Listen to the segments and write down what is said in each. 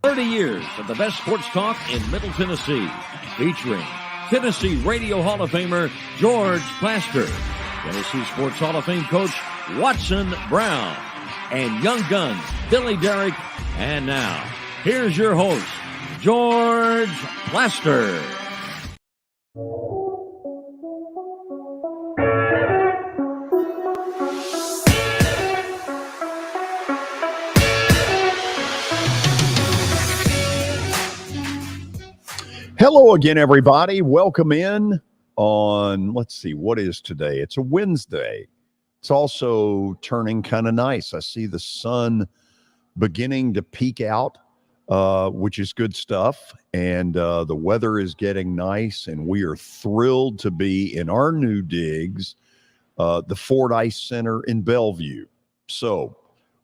30 years of the best sports talk in Middle Tennessee, featuring Tennessee Radio Hall of Famer George Plaster, Tennessee Sports Hall of Fame coach Watson Brown, and Young Guns Billy Derrick. And now, here's your host, George Plaster. Hello again, everybody. Welcome in on, let's see, what is today? It's a Wednesday. It's also turning kind of nice. I see the sun beginning to peek out, which is good stuff. And the weather is getting nice, and we are thrilled to be in our new digs, the Ford Ice Center in Bellevue. So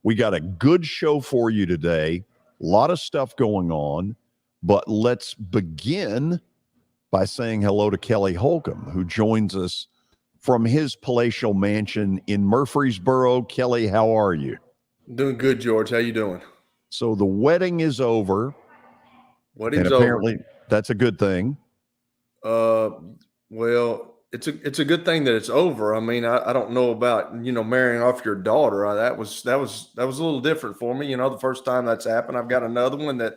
we got a good show for you today. A lot of stuff going on. But let's begin by saying hello to Kelly Holcomb, who joins us from his palatial mansion in Murfreesboro. Kelly, how are you? Doing good, George. How you doing? So the wedding is over. Wedding's and apparently over. That's a good thing. Well, it's a good thing that it's over. I mean, I don't know about, marrying off your daughter. That was a little different for me. The first time that's happened. I've got another one that,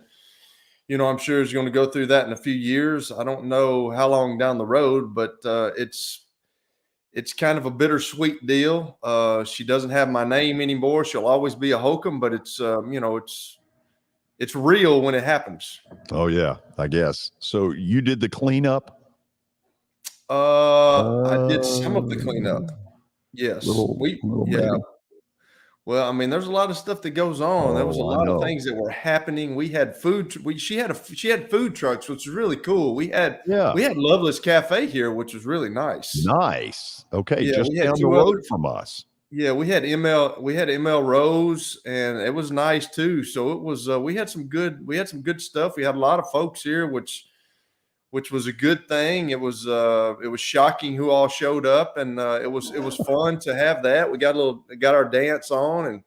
I'm sure is going to go through that in a few years. I don't know how long down the road, but it's kind of a bittersweet deal. She doesn't have my name anymore. She'll always be a Holcomb, but it's real when it happens. Oh yeah, I guess. So you did the cleanup? I did some of the cleanup. Yes. Maybe. Well, I mean, there's a lot of stuff that goes on. There was a lot of things that were happening. We had food. She had food trucks, which was really cool. We had Loveless Cafe here, which was really nice. Nice. Okay, yeah, just down the road from us. Yeah, we had ML Rose, and it was nice too. So it was. We had some good stuff. We had a lot of folks here, which was a good thing. It was shocking who all showed up, and it was fun to have that. We got our dance on, and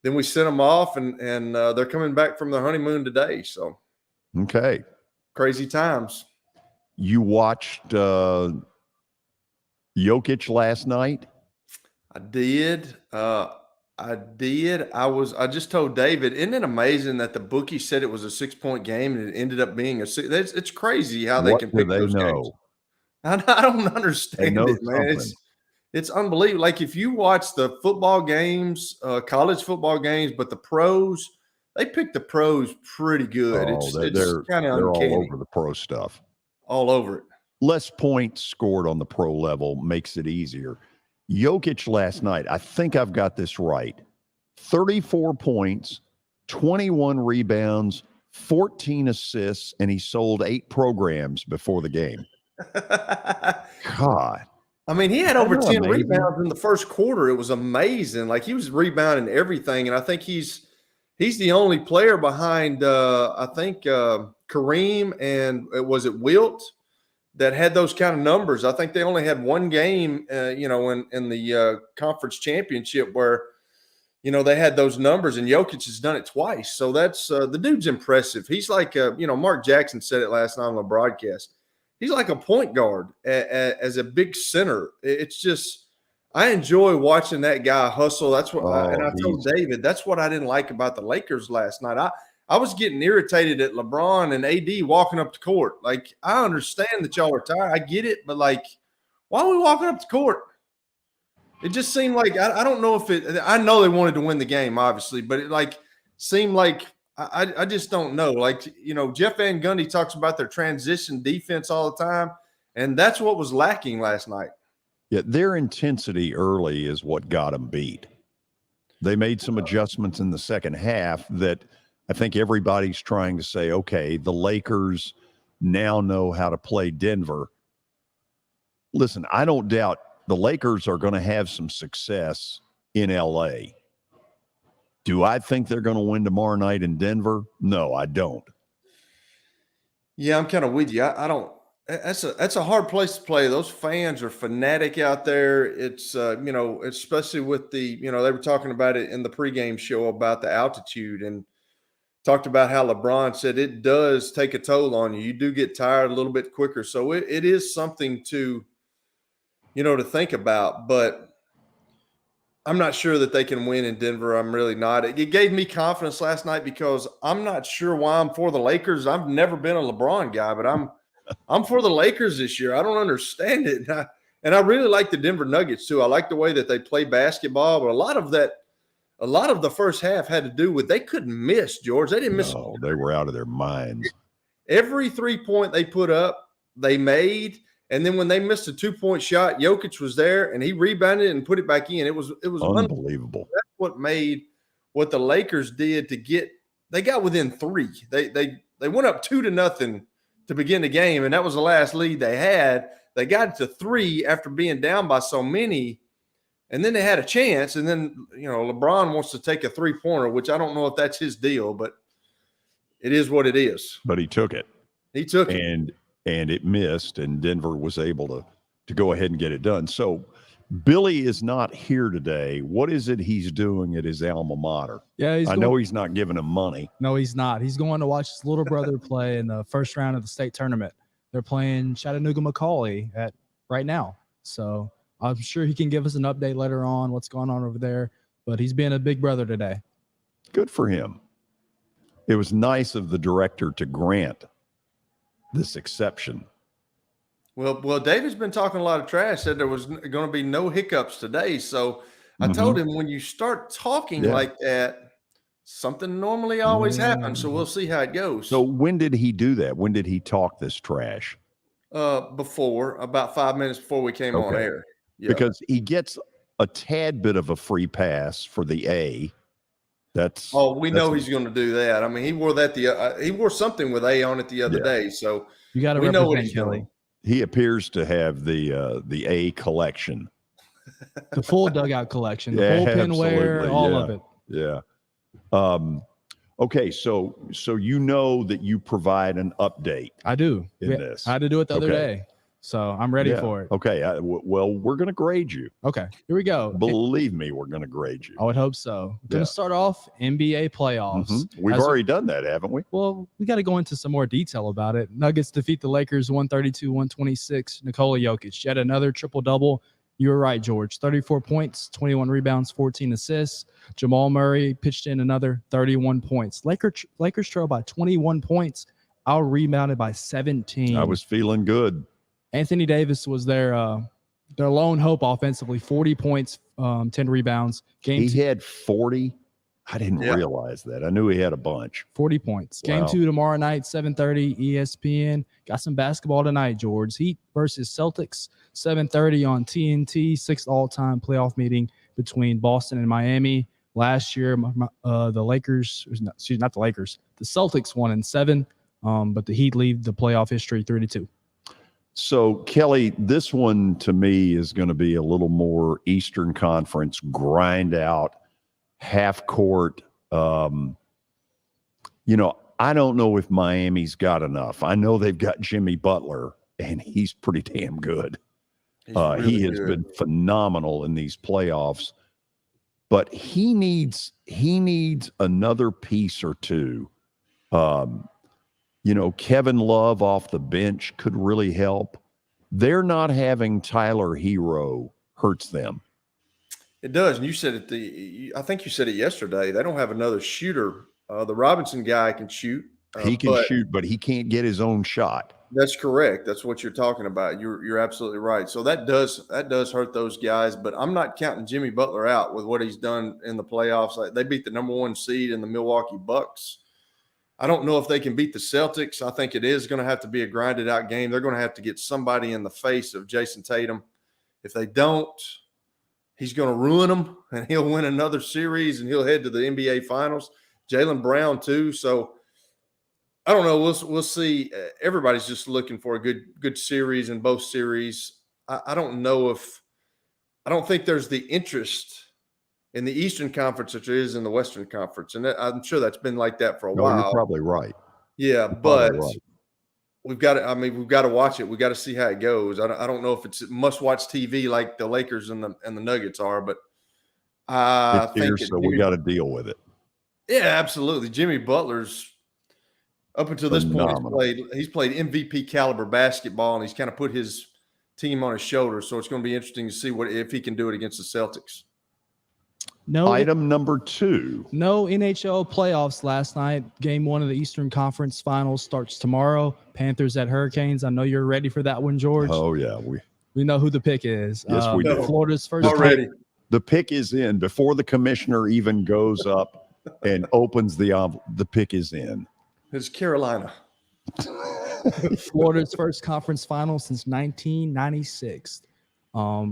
then we sent them off, and they're coming back from their honeymoon today. So, okay, crazy times. You watched Jokic last night? I did. I just told David, isn't it amazing that the bookie said it was a 6-point game and it ended up being it's crazy how they can pick those games. I don't understand it, man. It's unbelievable. Like if you watch the football games, college football games, but the pros, they pick the pros pretty good. It's kind of uncanny. All over the pro stuff. All over it. Less points scored on the pro level makes it easier. Jokic last night, I think I've got this right. 34 points, 21 rebounds, 14 assists, and he sold 8 programs before the game. God. I mean, he had over 10 rebounds in the first quarter. It was amazing. Like he was rebounding everything. And I think he's the only player behind, Kareem and was it Wilt that had those kind of numbers. I think they only had one game, in the conference championship where, they had those numbers, and Jokic has done it twice. So that's the dude's impressive. He's like, Mark Jackson said it last night on the broadcast. He's like a point guard as a big center. It's just, I enjoy watching that guy hustle. That's what, I told David, that's what I didn't like about the Lakers last night. I was getting irritated at LeBron and AD walking up the court. Like, I understand that y'all are tired. I get it, but like, why are we walking up the court? It just seemed like I don't know if it. I know they wanted to win the game, obviously, but it seemed like I just don't know. Like Jeff Van Gundy talks about their transition defense all the time, and that's what was lacking last night. Yeah, their intensity early is what got them beat. They made some adjustments in the second half that I think everybody's trying to say, okay, the Lakers now know how to play Denver. Listen, I don't doubt the Lakers are going to have some success in L.A. Do I think they're going to win tomorrow night in Denver? No, I don't. Yeah, I'm kind of with you. I don't. That's a hard place to play. Those fans are fanatic out there. It's especially with the they were talking about it in the pregame show about the altitude, and talked about how LeBron said it does take a toll on you. You do get tired a little bit quicker. So it is something to, to think about. But I'm not sure that they can win in Denver. I'm really not. It gave me confidence last night because I'm not sure why I'm for the Lakers. I've never been a LeBron guy, but I'm for the Lakers this year. I don't understand it. And I really like the Denver Nuggets too. I like the way that they play basketball, but a lot of the first half had to do with they couldn't miss, George. They didn't miss. No, they were out of their minds. Every 3-point they put up, they made. And then when they missed a 2-point shot, Jokic was there and he rebounded and put it back in. It was unbelievable. That's what made what the Lakers did to get. They got within 3. They went up 2-0 to begin the game, and that was the last lead they had. They got to 3 after being down by so many, and then they had a chance. And then LeBron wants to take a 3-pointer, which I don't know if that's his deal, but it is what it is. But he took it. He took it. And it missed, and Denver was able to go ahead and get it done. So Billy is not here today. What is it he's doing at his alma mater? Yeah, I know he's not giving him money. No, he's not. He's going to watch his little brother play in the first round of the state tournament. They're playing Chattanooga McCauley right now. So I'm sure he can give us an update later on what's going on over there. But he's being a big brother today. Good for him. It was nice of the director to grant this exception. Well, David's been talking a lot of trash, said there was going to be no hiccups today. So I told him when you start talking like that, something normally always happens. So we'll see how it goes. So when did he do that? When did he talk this trash? Before, about 5 minutes before we came on air. Yeah. Because he gets a tad bit of a free pass for the A. We know he's going to do that. I mean, he wore that he wore something with A on it the other day. So you got to know what he's doing. He appears to have the A collection, the full dugout collection, the bullpen wear, all of it. Yeah. Okay, so that you provide an update. I do. This, I had to do it the other day. So I'm ready for it. Okay. Well, we're going to grade you. Okay. Here we go. Believe me, we're going to grade you. I would hope so. Going to start off NBA playoffs. We've already done that, haven't we? Well, we got to go into some more detail about it. Nuggets defeat the Lakers 132-126. Nikola Jokic, yet another triple-double. You were right, George. 34 points, 21 rebounds, 14 assists. Jamal Murray pitched in another 31 points. Lakers trail by 21 points, out-rebounded by 17. I was feeling good. Anthony Davis was their lone hope offensively, 40 points, 10 rebounds. He had 40? I didn't realize that. I knew he had a bunch. 40 points. Wow. Game 2 tomorrow night, 7:30 ESPN. Got some basketball tonight, George. Heat versus Celtics, 7:30 on TNT. 6th all-time playoff meeting between Boston and Miami. Last year, the Lakers, not the Lakers, the Celtics won in 7, but the Heat lead the playoff history 3-2. So, Kelly, this one to me is going to be a little more Eastern Conference, grind out, half court. I don't know if Miami's got enough. I know they've got Jimmy Butler, and he's pretty damn good. He has been phenomenal in these playoffs. But he needs another piece or two. Kevin Love off the bench could really help. They're not having Tyler Hero hurts them. It does. And you said I think you said it yesterday. They don't have another shooter. The Robinson guy can shoot. He can shoot, but he can't get his own shot. That's correct. That's what you're talking about. You're absolutely right. So that does hurt those guys, but I'm not counting Jimmy Butler out with what he's done in the playoffs. They beat the number 1 seed in the Milwaukee Bucks. I don't know if they can beat the Celtics. I think it is going to have to be a grinded out game. They're going to have to get somebody in the face of Jason Tatum. If they don't, he's going to ruin them, and he'll win another series, and he'll head to the NBA Finals. Jaylen Brown too. So I don't know. We'll see. Everybody's just looking for a good series in both series. I don't know I don't think there's the interest in the Eastern Conference that there is in the Western Conference. And I'm sure that's been like that for a while. You're probably right. Yeah, but we've got to watch it. We've got to see how it goes. I don't know if it's must-watch TV like the Lakers and the Nuggets are, but I think so we got to deal with it. Yeah, absolutely. Jimmy Butler's up until this point, Phenomenal. he's played MVP caliber basketball, and he's kind of put his team on his shoulders. So it's going to be interesting to see if he can do it against the Celtics. Item number 2. No NHL playoffs last night. Game 1 of the Eastern Conference Finals starts tomorrow. Panthers at Hurricanes. I know you're ready for that one, George. Oh, yeah. We know who the pick is. Yes, we do. Florida's first Already. The pick is in before the commissioner even goes up and opens the envelope. The pick is in. It's Carolina. Florida's first conference final since 1996.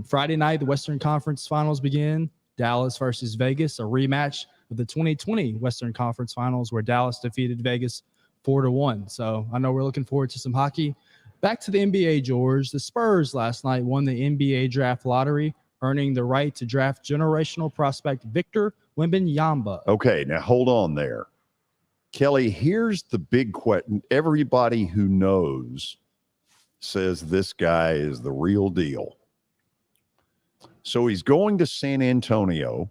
Friday night, the Western Conference Finals begin. Dallas versus Vegas, a rematch of the 2020 Western Conference Finals where Dallas defeated Vegas 4-1. So I know we're looking forward to some hockey. Back to the NBA, George. The Spurs last night won the NBA draft lottery, earning the right to draft generational prospect Victor Wembanyama. Okay, now hold on there. Kelly, here's the big question. Everybody who knows says this guy is the real deal. So he's going to San Antonio,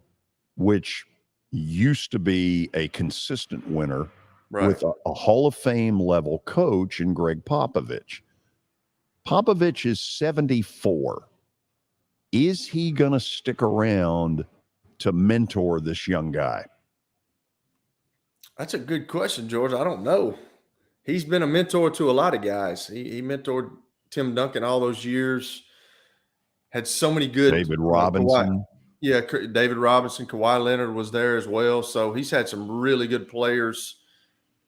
which used to be a consistent winner with a Hall of Fame level coach in Greg Popovich. Popovich is 74. Is he going to stick around to mentor this young guy? That's a good question, George. I don't know. He's been a mentor to a lot of guys. He mentored Tim Duncan all those years. Had so many good David Robinson. David Robinson. Kawhi Leonard was there as well. So he's had some really good players.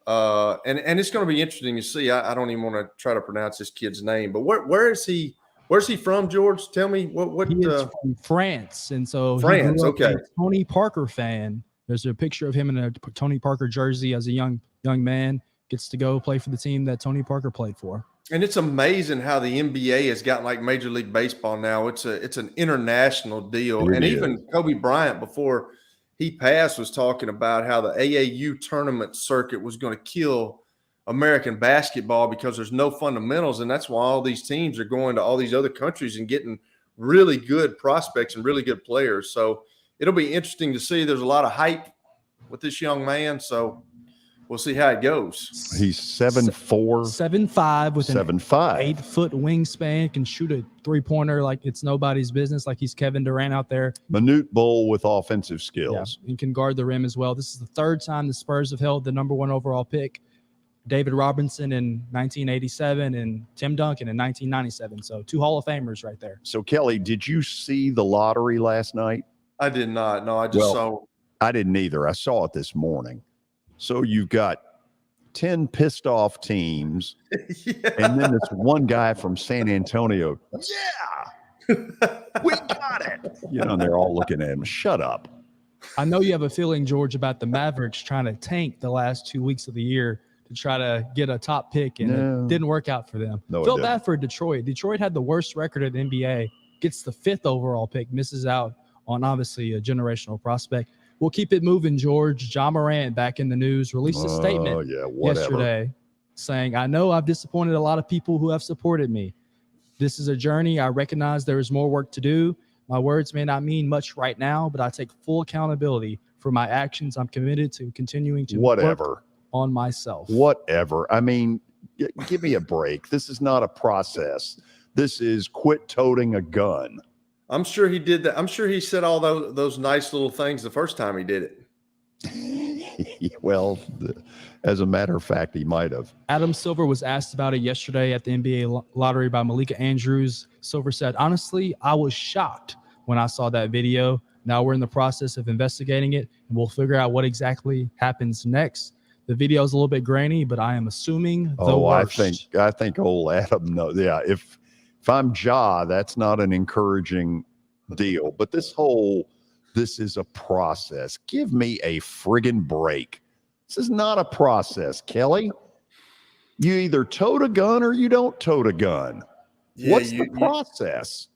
And it's going to be interesting to see. I don't even want to try to pronounce this kid's name, but where is he? Where's he from, George? Tell me what. He is from France, and so France. Okay, a Tony Parker fan. There's a picture of him in a Tony Parker jersey as a young man. Gets to go play for the team that Tony Parker played for. And it's amazing how the NBA has gotten like Major League Baseball now. It's an international deal. And even Kobe Bryant, before he passed, was talking about how the AAU tournament circuit was going to kill American basketball because there's no fundamentals. And that's why all these teams are going to all these other countries and getting really good prospects and really good players. So it'll be interesting to see. There's a lot of hype with this young man. So we'll see how it goes. He's 7'4", 7'5" with 7'5", 8-foot wingspan. Can shoot a 3-pointer like it's nobody's business. Like he's Kevin Durant out there. Minute bull with offensive skills. Yeah, and can guard the rim as well. This is the third time the Spurs have held the number 1 overall pick. David Robinson in 1987 and Tim Duncan in 1997. So 2 Hall of Famers right there. So Kelly, did you see the lottery last night? I did not. No, I just saw. I didn't either. I saw it this morning. So you've got 10 pissed off teams, and then this one guy from San Antonio. Yeah, we got it. They're all looking at him. Shut up. I know you have a feeling, George, about the Mavericks trying to tank the last 2 weeks of the year to try to get a top pick, and it didn't work out for them. Felt bad for Detroit. Detroit had the worst record in the NBA, gets the 5th overall pick, misses out on obviously a generational prospect. We'll keep it moving, George. Ja Morant back in the news, released a statement yesterday saying, I know I've disappointed a lot of people who have supported me. This is a journey. I recognize there is more work to do. My words may not mean much right now, but I take full accountability for my actions. I'm committed to continuing to work on myself. Whatever. I mean, give me a break. This is not a process. This is quit toting a gun. I'm sure he did that. I'm sure he said all those nice little things the first time he did it. Well, as a matter of fact, he might have. Adam Silver was asked about it yesterday at the NBA lottery by Malika Andrews. Silver said, honestly, I was shocked when I saw that video. Now we're in the process of investigating it, and we'll figure out what exactly happens next. The video is a little bit grainy, but I am assuming the worst. I think old Adam knows. Yeah, if I'm Ja, that's not an encouraging deal. But this is a process. Give me a friggin' break. This is not a process, Kelly. You either tote a gun or you don't tote a gun. Yeah, what's the process?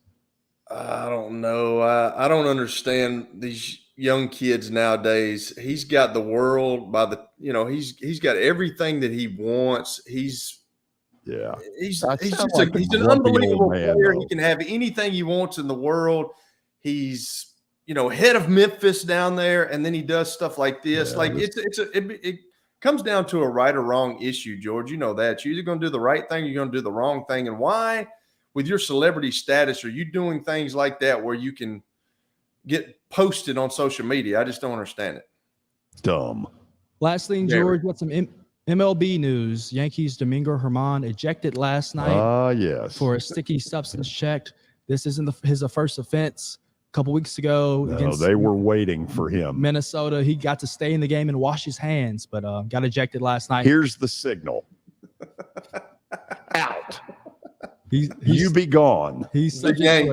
I don't know. I don't understand these young kids nowadays. He's got the world by the, he's got everything that he wants. He's an unbelievable player. He can have anything he wants in the world. He's, head of Memphis down there, and then he does stuff like this. It comes down to a right or wrong issue, George. You know that. You're either going to do the right thing or you're going to do the wrong thing. And why, with your celebrity status, are you doing things like that where you can get posted on social media? I just don't understand it. Dumb. Last thing, George, what's some MLB news? Yankees Domingo Germán ejected last night yes. for a sticky substance check. This isn't his first offense. A couple weeks ago, they were waiting for him. Minnesota, he got to stay in the game and wash his hands, but got ejected last night. Here's the signal. Out. You be gone. He's subject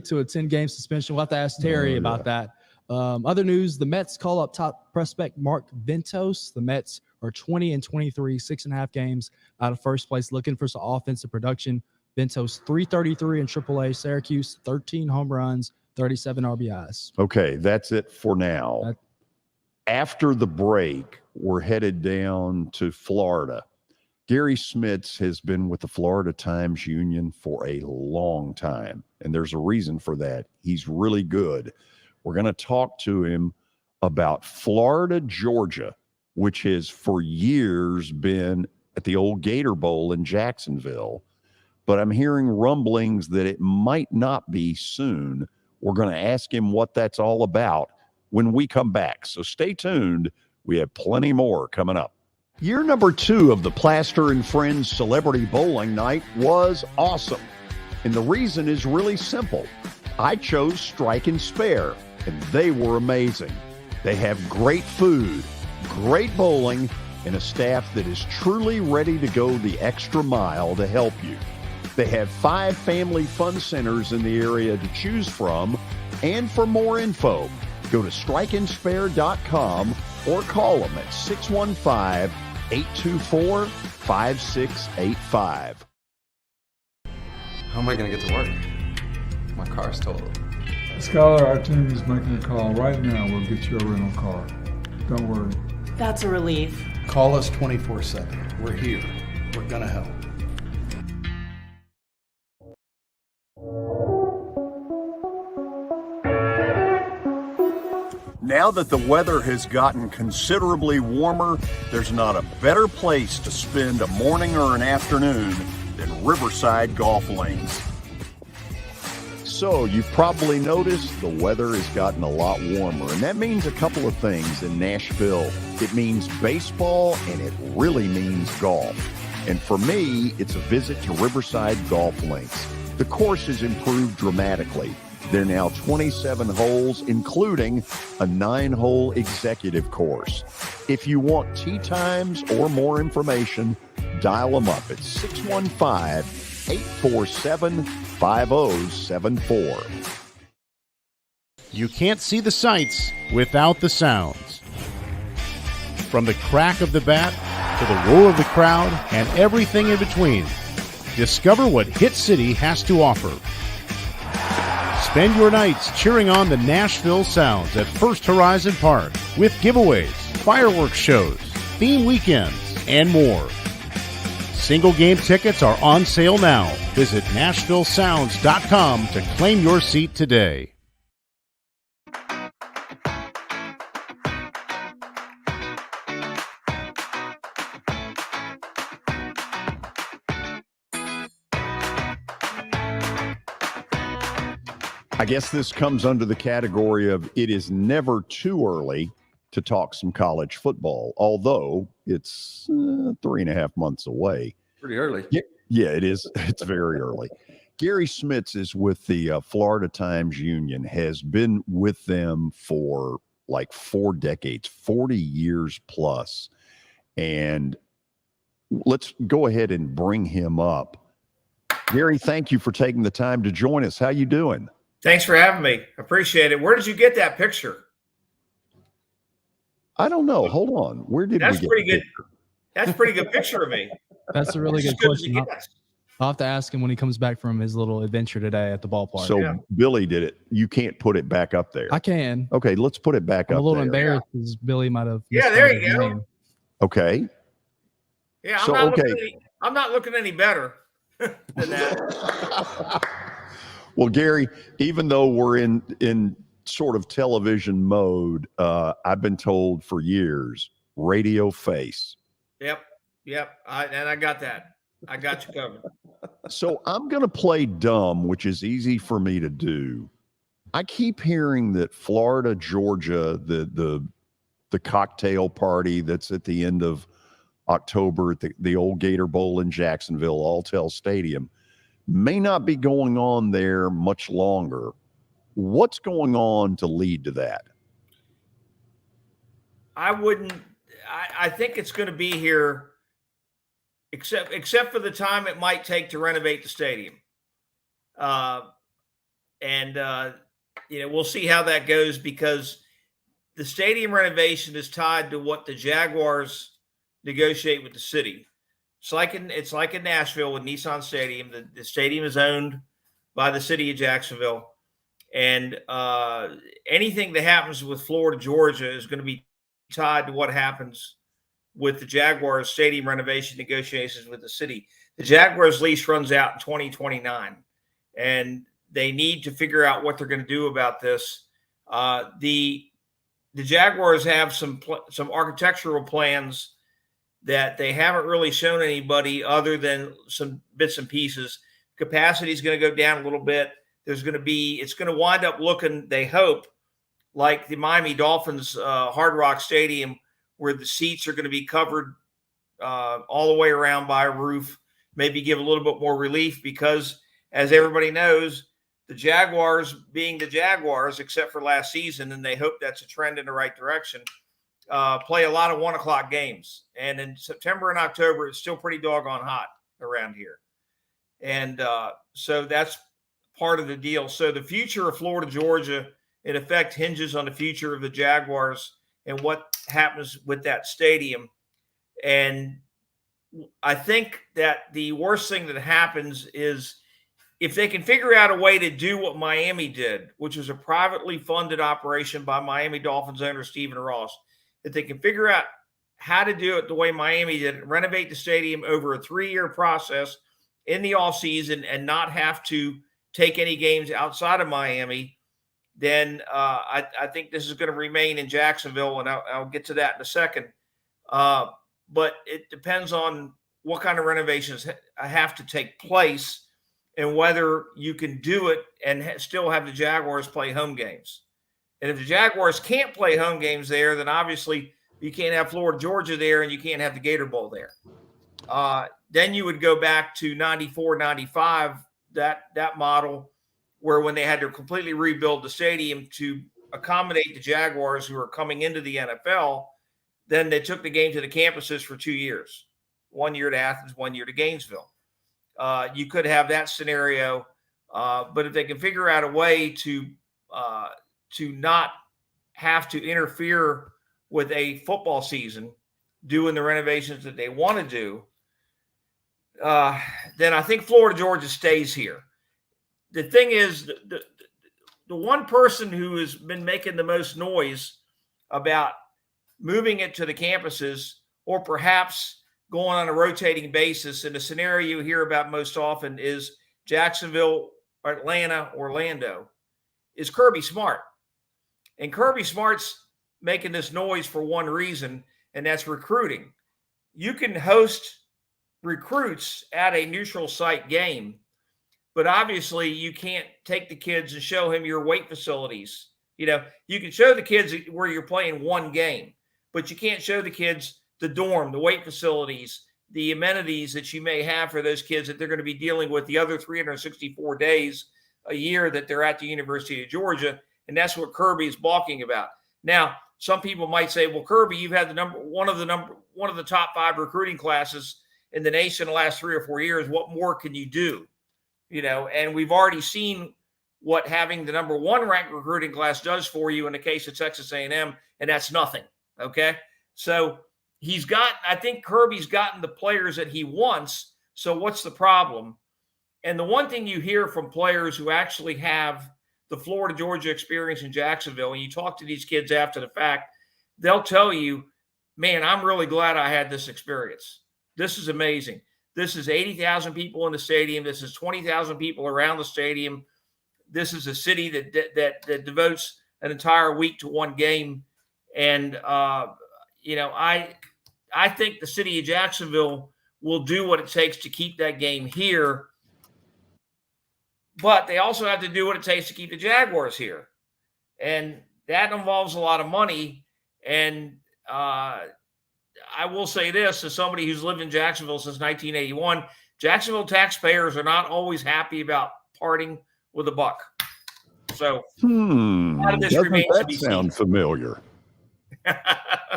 to a 10-game suspension. We'll have to ask Terry about that. Other news, the Mets call up top prospect Mark Ventos. The Mets are 20-23, 6.5 games out of first place, looking for some offensive production. Ventos, 333 in AAA. Syracuse, 13 home runs, 37 RBIs. Okay, that's it for now. After the break, we're headed down to Florida. Garry Smits has been with the Florida Times Union for a long time, and there's a reason for that. He's really good. We're going to talk to him about Florida, Georgia, which has for years been at the old Gator Bowl in Jacksonville. But I'm hearing rumblings that it might not be soon. We're going to ask him what that's all about when we come back. So stay tuned. We have plenty more coming up. Year number 2 of the Plaster and Friends Celebrity Bowling Night was awesome. And the reason is really simple. I chose Strike and Spare, and they were amazing. They have great food, great bowling, and a staff that is truly ready to go the extra mile to help you. They have 5 family fun centers in the area to choose from. And for more info, go to strikeandspare.com or call them at 615-824-5685. How am I going to get to work? My car's totaled. Skylar, our team is making a call right now. We'll get you a rental car. Don't worry. That's a relief. Call us 24/7. We're here. We're going to help. Now that the weather has gotten considerably warmer, there's not a better place to spend a morning or an afternoon than Riverside Golf Links. So you've probably noticed the weather has gotten a lot warmer, and that means a couple of things in Nashville. It means baseball, and it really means golf. And for me, it's a visit to Riverside Golf Links. The course has improved dramatically. There are now 27 holes, including a 9-hole executive course. If you want tee times or more information, dial them up at 615-847-5074. You can't see the sights without the sounds. From the crack of the bat to the roar of the crowd and everything in between, discover what Hit City has to offer. Spend your nights cheering on the Nashville Sounds at First Horizon Park with giveaways, fireworks shows, theme weekends, and more. Single game tickets are on sale now. Visit NashvilleSounds.com to claim your seat today. I guess this comes under the category of it is never too early to talk some college football, although it's 3.5 months away. Pretty early. Yeah, it is. It's very early. Garry Smits is with the Florida Times Union, has been with them for like 4 decades, 40 years plus. And let's go ahead and bring him up. Garry, thank you for taking the time to join us. How you doing? Thanks for having me. Appreciate it. Where did you get that picture? I don't know. Hold on. Where did we get pretty good. picture? That's a pretty good picture of me. That's a really good question. I'll have to ask him when he comes back from his little adventure today at the ballpark. So Billy did it. You can't put it back up there. I can. Okay, let's put it back up. I'm a little there. embarrassed because Billy might have. Yeah, there you go. Okay. Yeah, I'm not looking any better than that. Well, Gary, even though we're in sort of television mode, I've been told for years, radio face. Yep. I got that. I got you covered. So I'm going to play dumb, which is easy for me to do. I keep hearing that Florida, Georgia, the cocktail party that's at the end of October at the old Gator Bowl in Jacksonville, Alltel Stadium, may not be going on there much longer. What's going on to lead to that? I think it's going to be here, except for the time it might take to renovate the stadium. We'll see how that goes, because the stadium renovation is tied to what the Jaguars negotiate with the city. It's like in Nashville with Nissan Stadium. The stadium is owned by the city of Jacksonville, and anything that happens with Florida, Georgia is going to be tied to what happens with the Jaguars stadium renovation negotiations with the city. The Jaguars lease runs out in 2029, and they need to figure out what they're going to do about this. The Jaguars have some architectural plans that they haven't really shown anybody other than some bits and pieces. Capacity is going to go down a little bit. It's going to wind up looking, they hope, like the Miami Dolphins Hard Rock Stadium, where the seats are going to be covered all the way around by a roof, maybe give a little bit more relief, because as everybody knows, the Jaguars, being the Jaguars, except for last season, and they hope that's a trend in the right direction, play a lot of 1 o'clock games. And in September and October, it's still pretty doggone hot around here. And so that's part of the deal. So the future of Florida, Georgia, in effect, hinges on the future of the Jaguars and what happens with that stadium. And I think that the worst thing that happens is if they can figure out a way to do what Miami did, which was a privately funded operation by Miami Dolphins owner Stephen Ross, if they can figure out how to do it the way Miami did, renovate the stadium over a 3-year process in the offseason and not have to take any games outside of Miami, then I think this is going to remain in Jacksonville, and I'll get to that in a second. But it depends on what kind of renovations have to take place and whether you can do it and still have the Jaguars play home games. And if the Jaguars can't play home games there, then obviously you can't have Florida, Georgia there, and you can't have the Gator Bowl there. Then you would go back to 94, 95, that model, where when they had to completely rebuild the stadium to accommodate the Jaguars who are coming into the NFL, then they took the game to the campuses for 2 years, 1 year to Athens, 1 year to Gainesville. You could have that scenario, but if they can figure out a way to not have to interfere with a football season, doing the renovations that they want to do, then I think Florida, Georgia stays here. The thing is, the one person who has been making the most noise about moving it to the campuses, or perhaps going on a rotating basis, and the scenario you hear about most often is Jacksonville, Atlanta, Orlando, is Kirby Smart. And Kirby Smart's making this noise for one reason, and that's recruiting. You can host recruits at a neutral site game, but obviously you can't take the kids and show him your weight facilities. You can show the kids where you're playing one game, but you can't show the kids the dorm, the weight facilities, the amenities that you may have for those kids that they're going to be dealing with the other 364 days a year that they're at the University of Georgia. And that's what Kirby is balking about. Now, some people might say, well, Kirby, you've had one of the top 5 recruiting classes in the nation the last 3 or 4 years. What more can you do? And we've already seen what having the number 1 ranked recruiting class does for you in the case of Texas A&M, and that's nothing. Okay. So I think Kirby's gotten the players that he wants. So what's the problem? And the one thing you hear from players who actually have the Florida, Georgia experience in Jacksonville, and you talk to these kids after the fact, they'll tell you, man, I'm really glad I had this experience. This is amazing. This is 80,000 people in the stadium. This is 20,000 people around the stadium. this is a city that devotes an entire week to one game. And, I think the city of Jacksonville will do what it takes to keep that game here. But they also have to do what it takes to keep the Jaguars here. And that involves a lot of money. And I will say this, as somebody who's lived in Jacksonville since 1981, Jacksonville taxpayers are not always happy about parting with a buck. So a lot of this Doesn't remains to that be sound seen. familiar?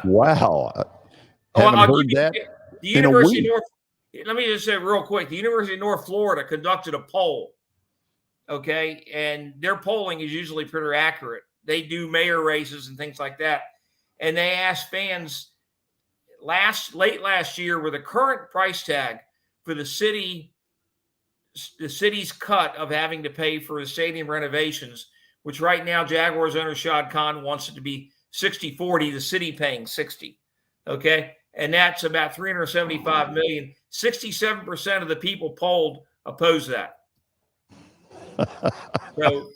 Wow. Well, Haven't heard that the in a University of week. North, let me just say real quick, the University of North Florida conducted a poll, okay? And their polling is usually pretty accurate. They do mayor races and things like that. And they asked fans late last year with the current price tag for the city's cut of having to pay for the stadium renovations, which right now Jaguars owner Shad Khan wants it to be 60-40, the city paying 60. Okay. And that's about $375 million. 67% of the people polled oppose that. So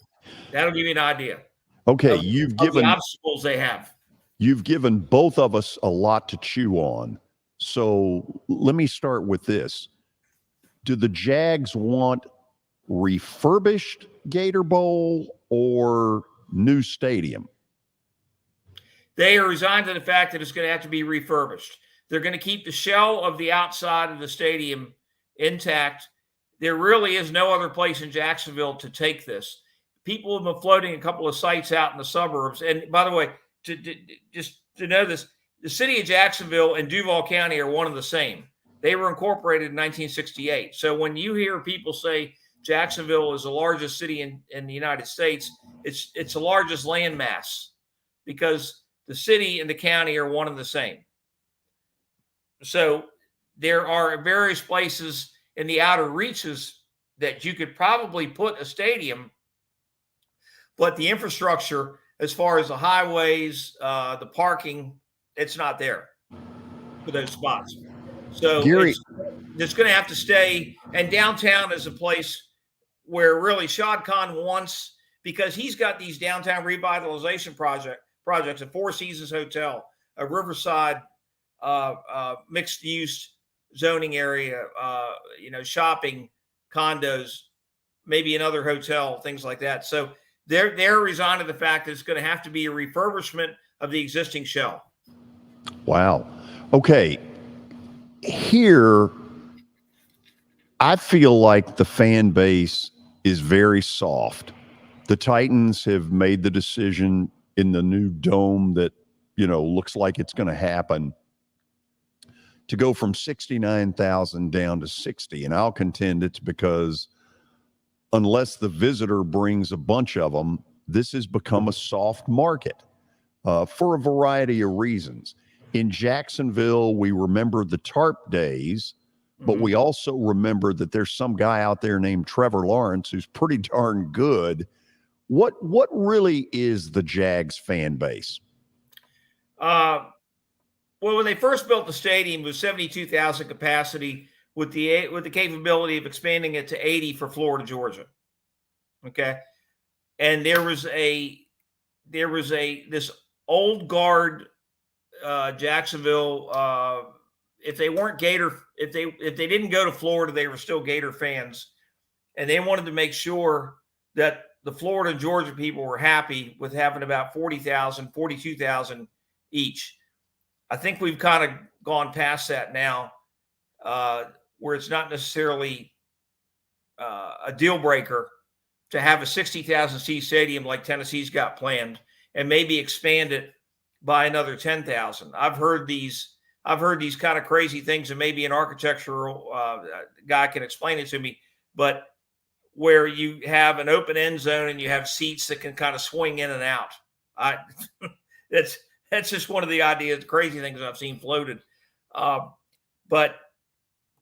that'll give you an idea. Okay, of the obstacles they have. You've given both of us a lot to chew on. So let me start with this. Do the Jags want refurbished Gator Bowl or new stadium? They are resigned to the fact that it's going to have to be refurbished. They're going to keep the shell of the outside of the stadium intact. There really is no other place in Jacksonville to take this. People have been floating a couple of sites out in the suburbs. And by the way, just to know this, the city of Jacksonville and Duval County are one and the same. They were incorporated in 1968. So when you hear people say Jacksonville is the largest city in the United States, it's the largest landmass because the city and the county are one and the same. So there are various places in the outer reaches that you could probably put a stadium, but the infrastructure, as far as the highways, the parking, it's not there for those spots. So Gary, it's going to have to stay. And downtown is a place where really Shad Khan wants, because he's got these downtown revitalization projects, a Four Seasons Hotel, a Riverside mixed use zoning area, shopping, condos, maybe another hotel, things like that. So they're resigned to the fact that it's going to have to be a refurbishment of the existing shell. Wow. Okay. Here, I feel like the fan base is very soft. The Titans have made the decision in the new dome that, looks like it's going to happen to go from 69,000 down to 60. And I'll contend it's because unless the visitor brings a bunch of them, this has become a soft market for a variety of reasons. In Jacksonville, we remember the TARP days, but we also remember that there's some guy out there named Trevor Lawrence who's pretty darn good. What really is the Jags fan base? Well, when they first built the stadium, it was 72,000 capacity with the capability of expanding it to 80 for Florida, Georgia. Okay, and there was this old guard Jacksonville. If they weren't Gator, if they didn't go to Florida, they were still Gator fans, and they wanted to make sure that the Florida and Georgia people were happy with having about 40,000, 42,000 each. I think we've kind of gone past that now, where it's not necessarily a deal breaker to have a 60,000 seat stadium like Tennessee's got planned, and maybe expand it by another 10,000. I've heard these kind of crazy things, and maybe an architectural guy can explain it to me, but where you have an open end zone and you have seats that can kind of swing in and out. That's just one of the ideas, crazy things I've seen floated. But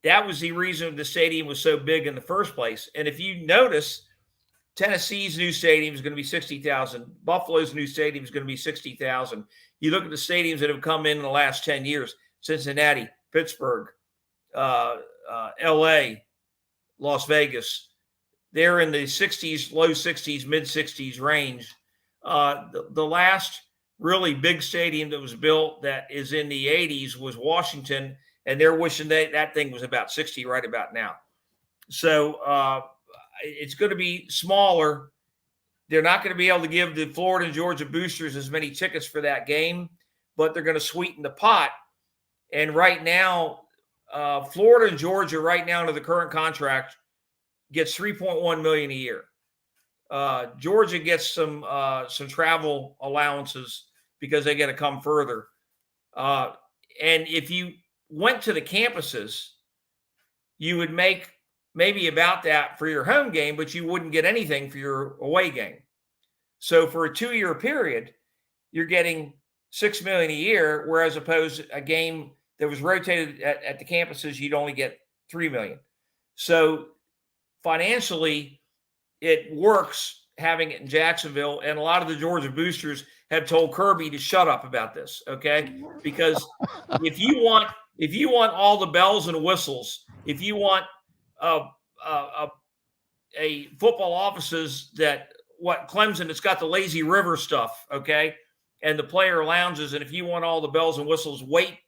that was the reason the stadium was so big in the first place. And if you notice, Tennessee's new stadium is going to be 60,000. Buffalo's new stadium is going to be 60,000. You look at the stadiums that have come in the last 10 years, Cincinnati, Pittsburgh, LA, Las Vegas. they're in the 60s, low 60s, mid 60s range. The last really big stadium that was built that is in the 80s was Washington, and they're wishing that thing was about 60 right about now. So it's going to be smaller. They're not going to be able to give the Florida and Georgia boosters as many tickets for that game, but they're going to sweeten the pot. And right now, Florida and Georgia, right now under the current contract, gets $3.1 million a year. Georgia gets some travel allowances because they got to come further. And if you went to the campuses, you would make maybe about that for your home game, but you wouldn't get anything for your away game. So for a 2-year period, you're getting $6 million a year, whereas opposed to a game that was rotated at the campuses, you'd only get $3 million. So financially, it works having it in Jacksonville, and a lot of the Georgia boosters have told Kirby to shut up about this, okay? Because if you want all the bells and whistles, if you want a football offices that what Clemson, it's got the lazy river stuff, okay, and the player lounges, and if you want all the bells and whistles, weight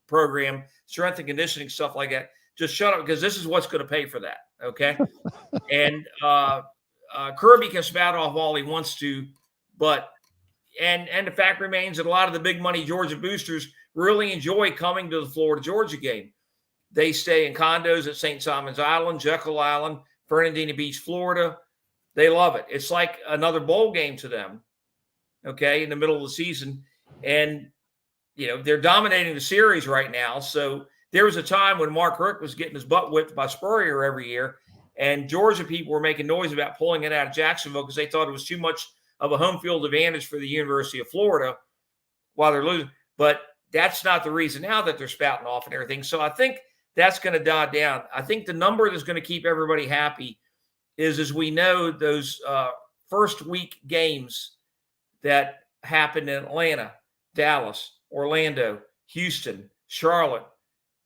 program, strength and conditioning stuff like that, just shut up, because this is what's going to pay for that, okay? And Kirby can spout off all he wants to, but and the fact remains that a lot of the big money Georgia boosters really enjoy coming to the Florida Georgia game. They stay in condos at St. Simon's Island, Jekyll Island, Fernandina Beach, Florida. They love it. It's like another bowl game to them, okay, in the middle of the season. And, they're dominating the series right now. So there was a time when Mark Richt was getting his butt whipped by Spurrier every year, and Georgia people were making noise about pulling it out of Jacksonville because they thought it was too much of a home field advantage for the University of Florida while they're losing. But that's not the reason now that they're spouting off and everything. So I think that's going to die down. I think the number that's going to keep everybody happy is, as we know, those first week games that happen in Atlanta, Dallas, Orlando, Houston, Charlotte.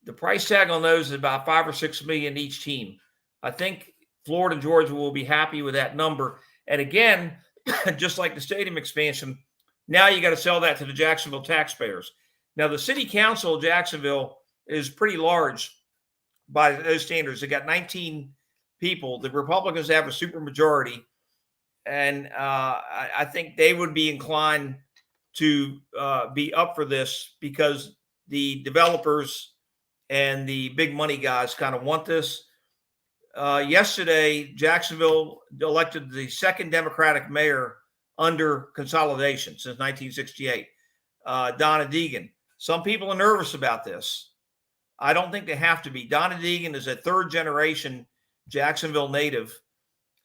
The price tag on those is about $5 or $6 million each team. I think Florida and Georgia will be happy with that number. And again, just like the stadium expansion, now you got to sell that to the Jacksonville taxpayers. Now, the city council of Jacksonville is pretty large by those standards. They got 19 people. The Republicans have a supermajority, and I think they would be inclined to be up for this because the developers and the big money guys kind of want this. Yesterday, Jacksonville elected the second Democratic mayor under consolidation since 1968, Donna Deegan. Some people are nervous about this. I don't think they have to be. Donna Deegan is a third-generation Jacksonville native.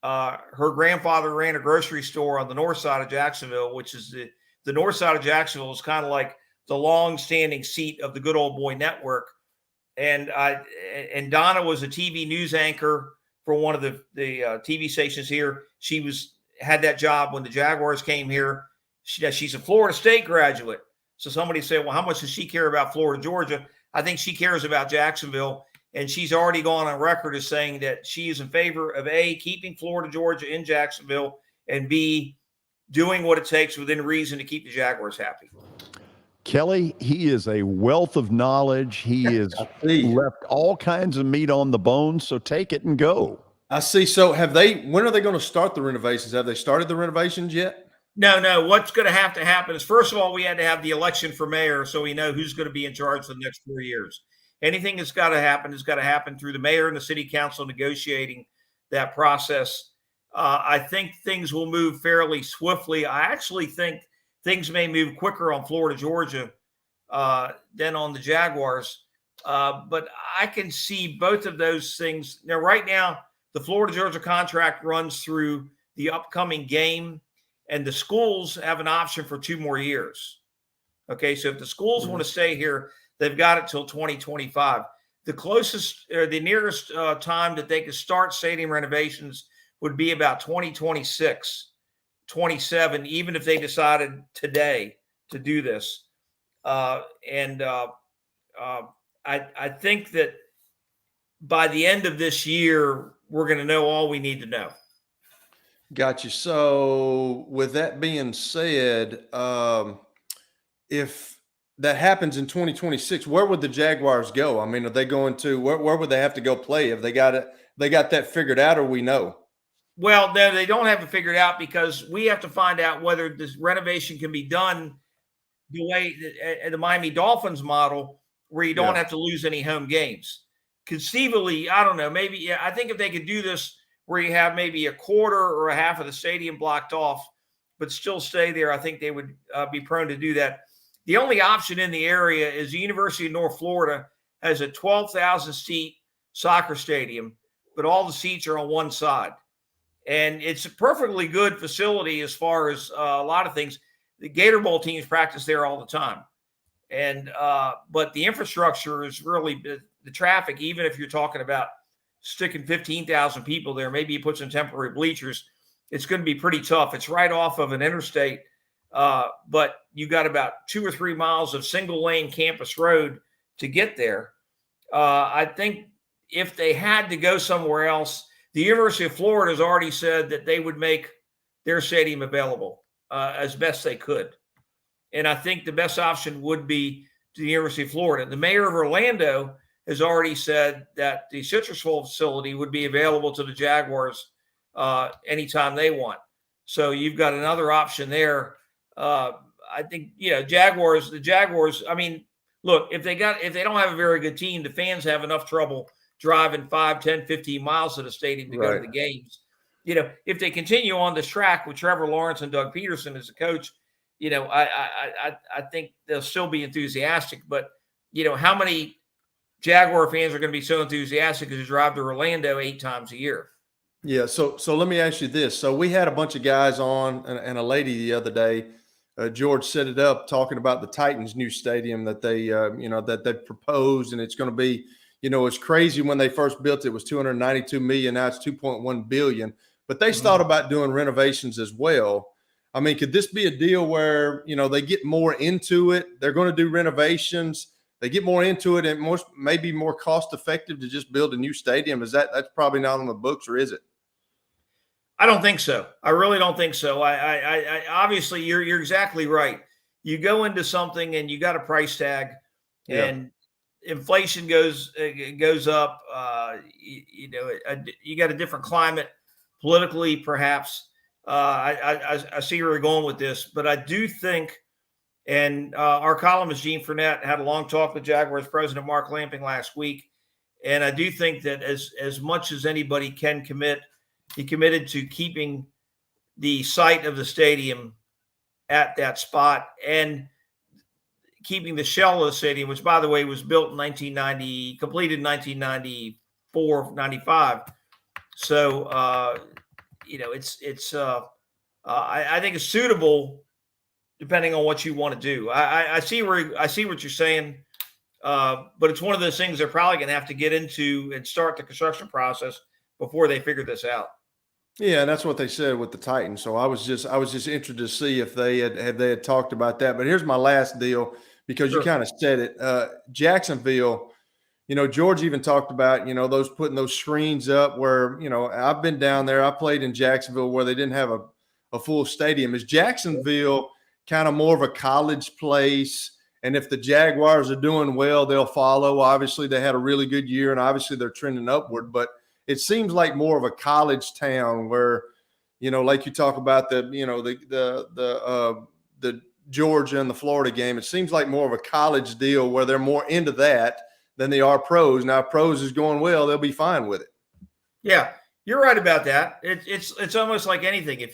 Her grandfather ran a grocery store on the north side of Jacksonville, which is the north side of Jacksonville is kind of like the long-standing seat of the Good Old Boy Network. And Donna was a TV news anchor for one of the TV stations here. She had that job when the Jaguars came here. She's a Florida State graduate. So somebody said, well, how much does she care about Florida, Georgia? I think she cares about Jacksonville. And she's already gone on record as saying that she is in favor of A, keeping Florida, Georgia in Jacksonville, and B, doing what it takes within reason to keep the Jaguars happy. Kelly, he is a wealth of knowledge. He has left all kinds of meat on the bone, so take it and go. I see. So when are they going to start the renovations? Have they started the renovations yet? No. What's going to happen is, first of all, we had to have the election for mayor so we know who's going to be in charge for the next 4 years. Anything that's got to happen has got to happen through the mayor and the city council negotiating that process. I think things will move fairly swiftly. I actually think things may move quicker on Florida, Georgia than on the Jaguars. But I can see both of those things. Now, right now, the Florida, Georgia contract runs through the upcoming game, and the schools have an option for 2 more years. Okay, so if the schools want to stay here, they've got it till 2025. The closest or the nearest time that they could start stadium renovations would be about 2026, 27, even if they decided today to do this. I think that by the end of this year, we're going to know all we need to know. Got you. So, with that being said, if that happens in 2026, where would the Jaguars go? I mean, are they going to where would they have to go play? If they got it, they got that figured out, or we know? Well, they don't have it figured out because we have to find out whether this renovation can be done the way the Miami Dolphins model, where you don't Yeah. have to lose any home games. Conceivably, I don't know. Maybe I think if they could do this where you have maybe a quarter or a half of the stadium blocked off, but still stay there, I think they would be prone to do that. The only option in the area is the University of North Florida has a 12,000 seat soccer stadium, but all the seats are on one side. And it's a perfectly good facility as far as a lot of things. The Gator Bowl teams practice there all the time. And but the infrastructure is really the traffic, even if you're talking about sticking 15,000 people there, maybe you put some temporary bleachers, it's going to be pretty tough. It's right off of an interstate, but you got about 2 or 3 miles of single lane campus road to get there. I think if they had to go somewhere else, the University of Florida has already said that they would make their stadium available as best they could. And I think the best option would be to the University of Florida. The mayor of Orlando has already said that the Citrus Bowl facility would be available to the Jaguars anytime they want. So you've got another option there. I think, the Jaguars, I mean, look, if they don't have a very good team, the fans have enough trouble driving 5, 10, 15 miles to the stadium to go to the games. If they continue on this track with Trevor Lawrence and Doug Peterson as a coach, I think they'll still be enthusiastic. But, how many Jaguar fans are going to be so enthusiastic as to drive to Orlando 8 times a year? Yeah. So let me ask you this. So we had a bunch of guys on and a lady the other day. George set it up talking about the Titans' new stadium that they, that they proposed, and it's going to be, it's crazy. When they first built it was $292 million. Now it's $2.1 billion. But they thought about doing renovations as well. I mean, could this be a deal where, they get more into it? They're going to do renovations. They get more into it, and maybe more cost effective to just build a new stadium. That's probably not on the books, or is it? I don't think so. I really don't think so. I obviously you're exactly right. You go into something and you got a price tag, and inflation goes up. You got a different climate politically, perhaps. I see where you're going with this, but I do think, and our columnist Gene Fournette had a long talk with Jaguars president Mark Lamping last week, and I do think that as much as anybody can commit, he committed to keeping the site of the stadium at that spot and keeping the shell of the stadium, which, by the way, was built in 1990, completed in 1994, 95. So, I think it's suitable depending on what you want to do. I see what you're saying, but it's one of those things they're probably going to have to get into and start the construction process before they figure this out. Yeah, and that's what they said with the Titans. So I was just interested to see if they had talked about that. But here's my last deal, because you kind of said it. Jacksonville, George even talked about, those putting those screens up where, I've been down there. I played in Jacksonville where they didn't have a full stadium. Is Jacksonville kind of more of a college place? And if the Jaguars are doing well, they'll follow. Obviously, they had a really good year, and obviously they're trending upward. But it seems like more of a college town where, like you talk about the Georgia and the Florida game. It seems like more of a college deal where they're more into that than they are pros. Now, if pros is going well, they'll be fine with it. Yeah, you're right about that. It's almost like anything. If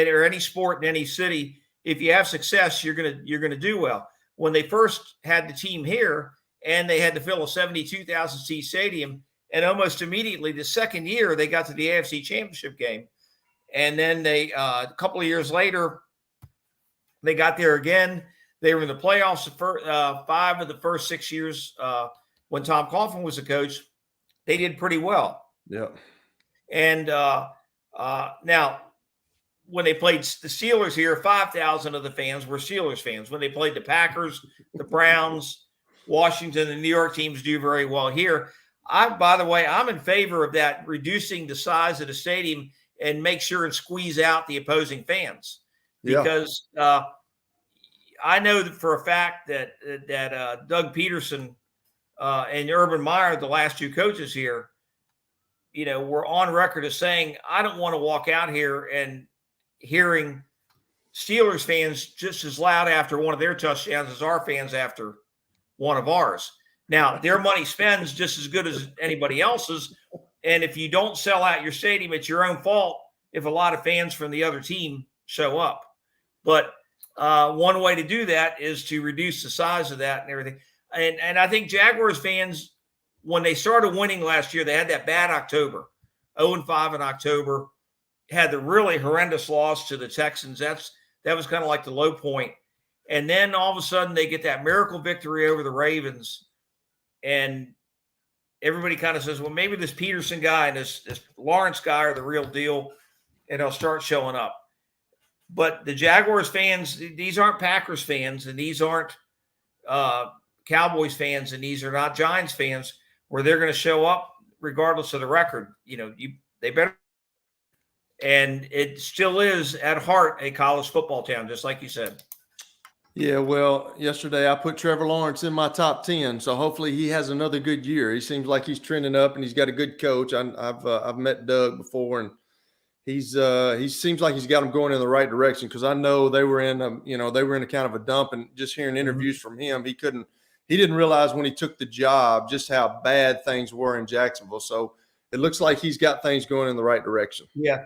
or any sport in any city, if you have success, you're gonna do well. When they first had the team here and they had to fill a 72,000 seat stadium, and almost immediately the second year they got to the AFC Championship game, and then they a couple of years later they got there again. They were in the playoffs for 5 of the first 6 years when Tom Coughlin was the coach. They did pretty well. Yeah. And now, when they played the Steelers here, 5,000 of the fans were Steelers fans. When they played the Packers, the Browns, Washington, the New York teams do very well here. By the way, I'm in favor of that, reducing the size of the stadium and make sure and squeeze out the opposing fans. Yeah. Because I know that for a fact that Doug Peterson and Urban Meyer, the last two coaches here, were on record as saying, I don't want to walk out here and hearing Steelers fans just as loud after one of their touchdowns as our fans after one of ours. Now, their money spends just as good as anybody else's. And if you don't sell out your stadium, it's your own fault if a lot of fans from the other team show up. But one way to do that is to reduce the size of that and everything. And I think Jaguars fans, when they started winning last year, they had that bad October, 0-5 in October, had the really horrendous loss to the Texans. That was kind of like the low point. And then all of a sudden they get that miracle victory over the Ravens. And everybody kind of says, well, maybe this Peterson guy and this Lawrence guy are the real deal, and they'll start showing up. But the Jaguars fans, these aren't Packers fans, and these aren't Cowboys fans, and these are not Giants fans, where they're going to show up regardless of the record. They better. And it still is at heart a college football town, just like you said. Yeah, well, yesterday I put Trevor Lawrence in my top 10, so hopefully he has another good year. He seems like he's trending up, and he's got a good coach. I've met Doug before, and he seems like he's got him going in the right direction, because I know they were in a kind of a dump, and just hearing interviews from him, he didn't realize when he took the job just how bad things were in Jacksonville. So it looks like he's got things going in the right direction. Yeah.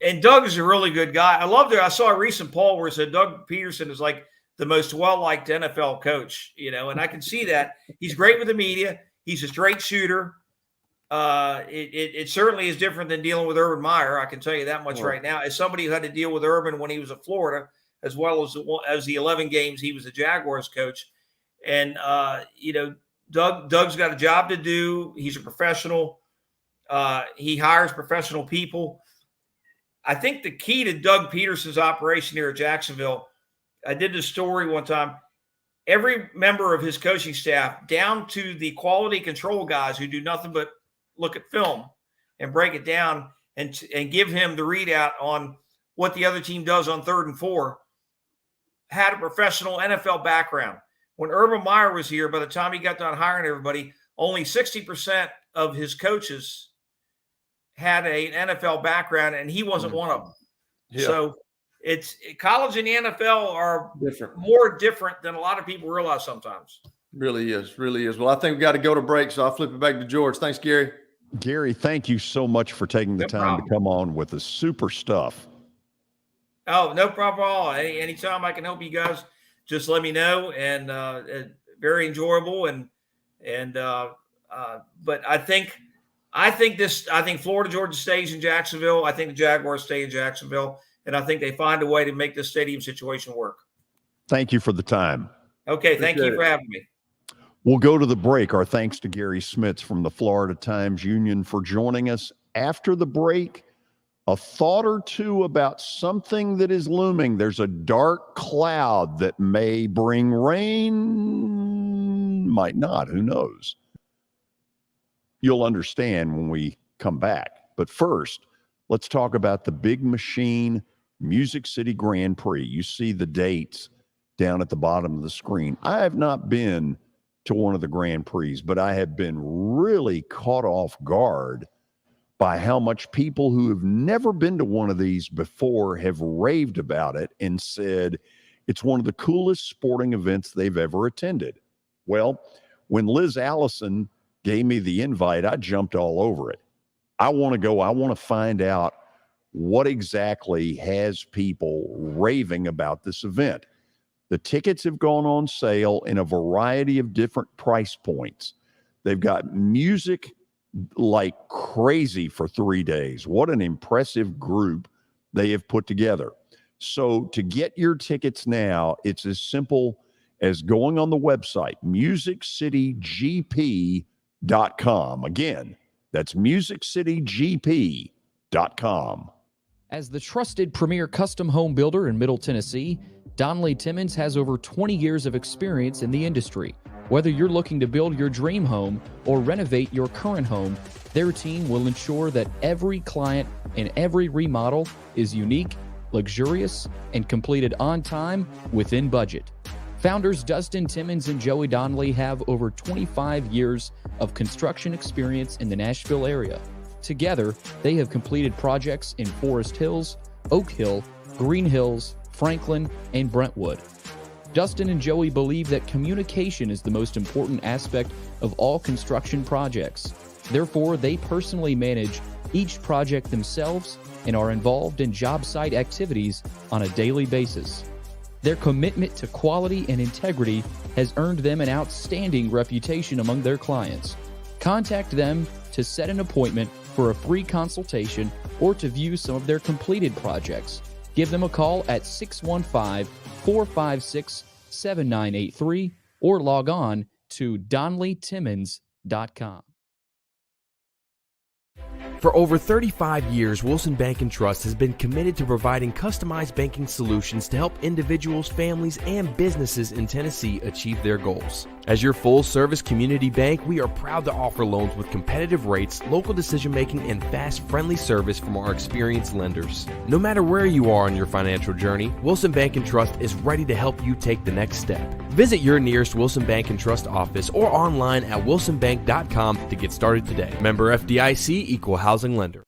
And Doug is a really good guy. I loved it. I saw a recent poll where it said Doug Peterson is like the most well-liked NFL coach, and I can see that. He's great with the media. He's a straight shooter. It certainly is different than dealing with Urban Meyer. I can tell you that much right now. As somebody who had to deal with Urban when he was at Florida, as well as the 11 games he was a Jaguars coach. And, Doug's got a job to do. He's a professional. He hires professional people. I think the key to Doug Peterson's operation here at Jacksonville, I did this story one time, every member of his coaching staff, down to the quality control guys who do nothing but look at film and break it down and give him the readout on what the other team does on 3rd and 4, had a professional NFL background. When Urban Meyer was here, by the time he got done hiring everybody, only 60% of his coaches had an NFL background, and he wasn't one of them. Yeah. So it's college and the NFL are more different than a lot of people realize sometimes. Really is. Well, I think we got to go to break, so I'll flip it back to George. Thanks, Gary. Gary, thank you so much for taking the time to come on with us. Super stuff. Oh, no problem at all. Anytime I can help you guys, just let me know. And very enjoyable. But I think Florida Georgia stays in Jacksonville. I think the Jaguars stay in Jacksonville, and I think they find a way to make this stadium situation work. Thank you for the time. Okay, thank you for having me. We'll go to the break. Our thanks to Garry Smits from the Florida Times-Union for joining us. After the break, a thought or two about something that is looming. There's a dark cloud that may bring rain, might not, who knows? You'll understand when we come back. But first, let's talk about the Big Machine Music City Grand Prix. You see the dates down at the bottom of the screen. I have not been to one of the Grand Prix, but I have been really caught off guard by how much people who have never been to one of these before have raved about it and said it's one of the coolest sporting events they've ever attended. Well, when Liz Allison gave me the invite, I jumped all over it. I want to go. I want to find out what exactly has people raving about this event. The tickets have gone on sale in a variety of different price points. They've got music like crazy for 3 days. What an impressive group they have put together. So to get your tickets now, it's as simple as going on the website, musiccitygp.com. Again, that's musiccitygp.com. As the trusted premier custom home builder in Middle Tennessee, Donley Timmons has over 20 years of experience in the industry. Whether you're looking to build your dream home or renovate your current home, their team will ensure that every client and every remodel is unique, luxurious, and completed on time within budget. Founders Dustin Timmons and Joey Donnelly have over 25 years of construction experience in the Nashville area. Together, they have completed projects in Forest Hills, Oak Hill, Green Hills, Franklin, and Brentwood. Dustin and Joey believe that communication is the most important aspect of all construction projects. Therefore, they personally manage each project themselves and are involved in job site activities on a daily basis. Their commitment to quality and integrity has earned them an outstanding reputation among their clients. Contact them to set an appointment for a free consultation or to view some of their completed projects. Give them a call at 615-456-7983 or log on to DonnellyTimmons.com. For over 35 years, Wilson Bank & Trust has been committed to providing customized banking solutions to help individuals, families, and businesses in Tennessee achieve their goals. As your full-service community bank, we are proud to offer loans with competitive rates, local decision-making, and fast, friendly service from our experienced lenders. No matter where you are on your financial journey, Wilson Bank & Trust is ready to help you take the next step. Visit your nearest Wilson Bank & Trust office or online at wilsonbank.com to get started today. Member FDIC, Equal Housing Lender.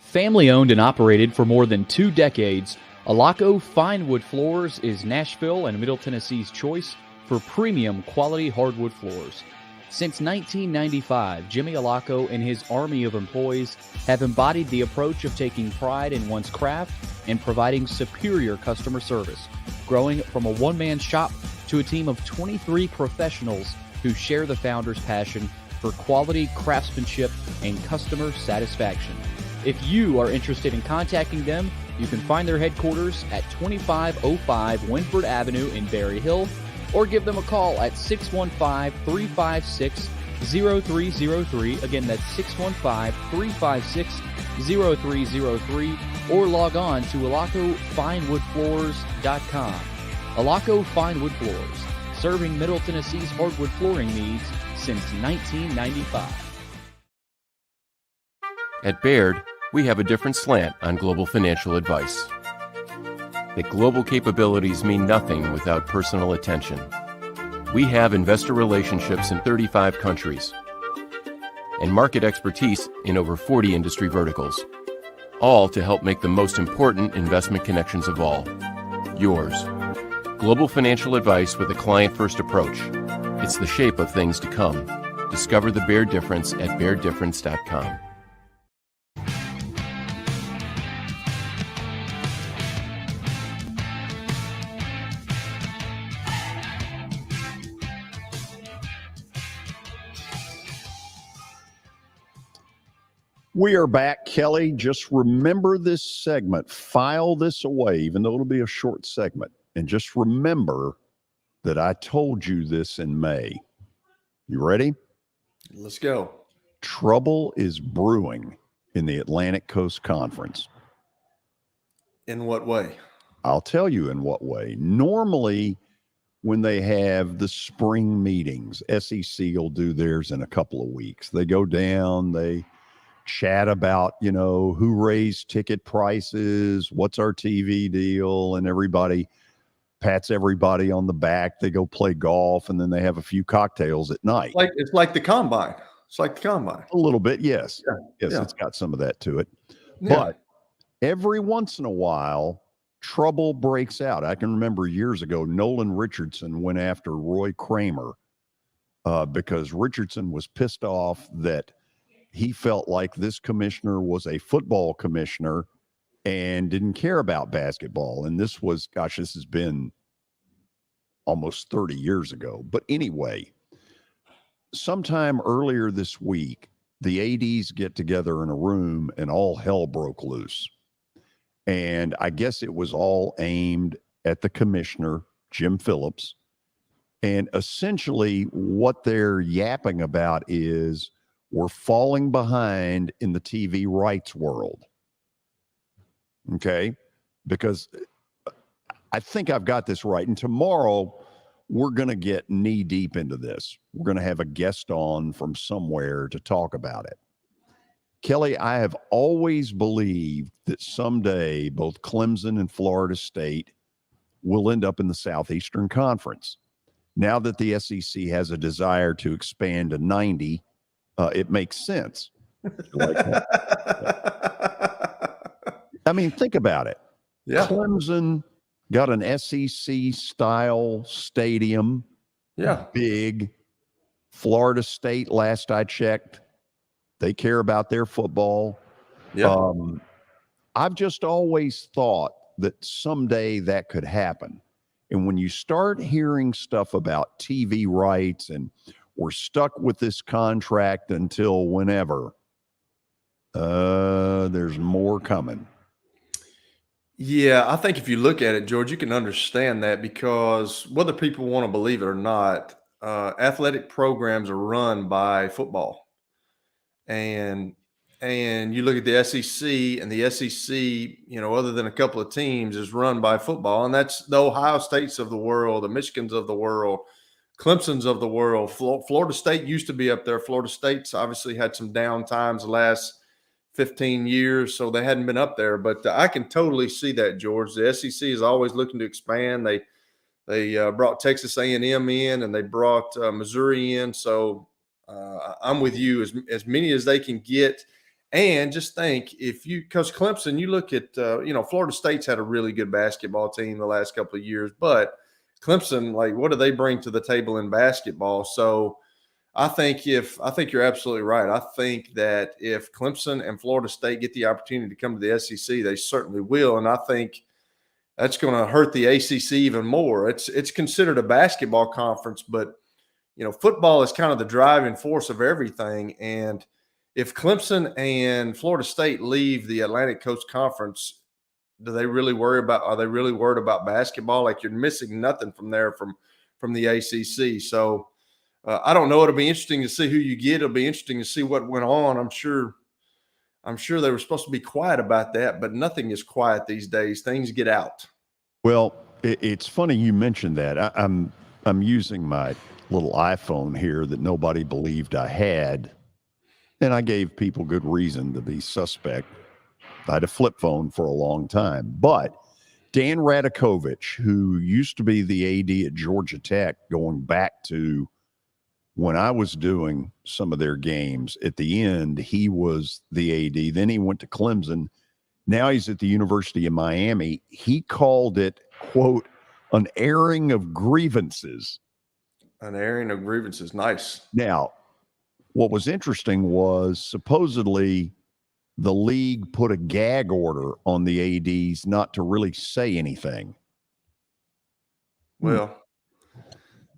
Family owned and operated for more than 2 decades, Alaco Fine Wood Floors is Nashville and Middle Tennessee's choice for premium quality hardwood floors. Since 1995, Jimmy Alaco and his army of employees have embodied the approach of taking pride in one's craft and providing superior customer service, growing from a one-man shop to a team of 23 professionals who share the founder's passion for quality craftsmanship and customer satisfaction. If you are interested in contacting them, you can find their headquarters at 2505 Winford Avenue in Berry Hill, or give them a call at 615-356-0303. Again, that's 615-356-0303, or log on to alacofinewoodfloors.com. Alaco Fine Wood Floors, serving Middle Tennessee's hardwood flooring needs since 1995. At Baird, we have a different slant on global financial advice. That global capabilities mean nothing without personal attention. We have investor relationships in 35 countries and market expertise in over 40 industry verticals, all to help make the most important investment connections of all, yours. Global financial advice with a client-first approach. It's the shape of things to come. Discover the Baird difference at BairdDifference.com. We are back, Kelly. Just remember this segment. File this away, even though it'll be a short segment. And just remember that I told you this in May. You ready? Let's go. Trouble is brewing in the Atlantic Coast Conference. In what way? I'll tell you in what way. Normally, when they have the spring meetings, SEC will do theirs in a couple of weeks. They go down, they chat about, who raised ticket prices, what's our TV deal, and everybody pats everybody on the back. They go play golf, and then they have a few cocktails at night. It's like the combine. It's like the combine. A little bit, yes. Yeah. Yes, Yeah. It's got some of that to it. Yeah. But every once in a while, trouble breaks out. I can remember years ago, Nolan Richardson went after Roy Kramer because Richardson was pissed off that he felt like this commissioner was a football commissioner and didn't care about basketball. And this has been almost 30 years ago. But anyway, sometime earlier this week, the ADs get together in a room and all hell broke loose. And I guess it was all aimed at the commissioner, Jim Phillips. And essentially what they're yapping about is we're falling behind in the TV rights world. Okay? Because I think I've got this right. And tomorrow we're going to get knee deep into this. We're going to have a guest on from somewhere to talk about it. Kelly, I have always believed that someday both Clemson and Florida State will end up in the Southeastern Conference. Now that the SEC has a desire to expand to 90, it makes sense. Like I mean, think about it. Yeah. Clemson got an SEC-style stadium. Yeah. Big. Florida State, last I checked, they care about their football. Yeah. I've just always thought that someday that could happen. And when you start hearing stuff about TV rights and we're stuck with this contract until whenever, there's more coming. Yeah, I think if you look at it, George, you can understand that because whether people want to believe it or not, athletic programs are run by football. And you look at the SEC, and the SEC, you know, other than a couple of teams, is run by football. And that's the Ohio States of the world, the Michigans of the world, Clemson's of the world. Florida State used to be up there. Florida State's obviously had some down times the last 15 years, so they hadn't been up there. But I can totally see that, George. The SEC is always looking to expand. They brought Texas A&M in, and they brought Missouri in. So I'm with you, as many as they can get. And just think, because Clemson, you look at, Florida State's had a really good basketball team the last couple of years, but Clemson, like, what do they bring to the table in basketball? So I think you're absolutely right. I think that if Clemson and Florida State get the opportunity to come to the SEC, they certainly will. And I think that's going to hurt the ACC even more. It's considered a basketball conference, but football is kind of the driving force of everything. And if Clemson and Florida State leave the Atlantic Coast Conference, are they really worried about basketball? Like, you're missing nothing from there from the ACC. So I don't know. It'll be interesting to see who you get. It'll be interesting to see what went on. I'm sure they were supposed to be quiet about that, but nothing is quiet these days. Things get out. Well, it's funny you mentioned that. I'm using my little iPhone here that nobody believed I had, and I gave people good reason to be suspect. I had a flip phone for a long time, but Dan Radakovich, who used to be the AD at Georgia Tech, going back to when I was doing some of their games, at the end, he was the AD. Then he went to Clemson. Now he's at the University of Miami. He called it, quote, an airing of grievances. An airing of grievances. Nice. Now, what was interesting was supposedly the league put a gag order on the ADs not to really say anything. Well,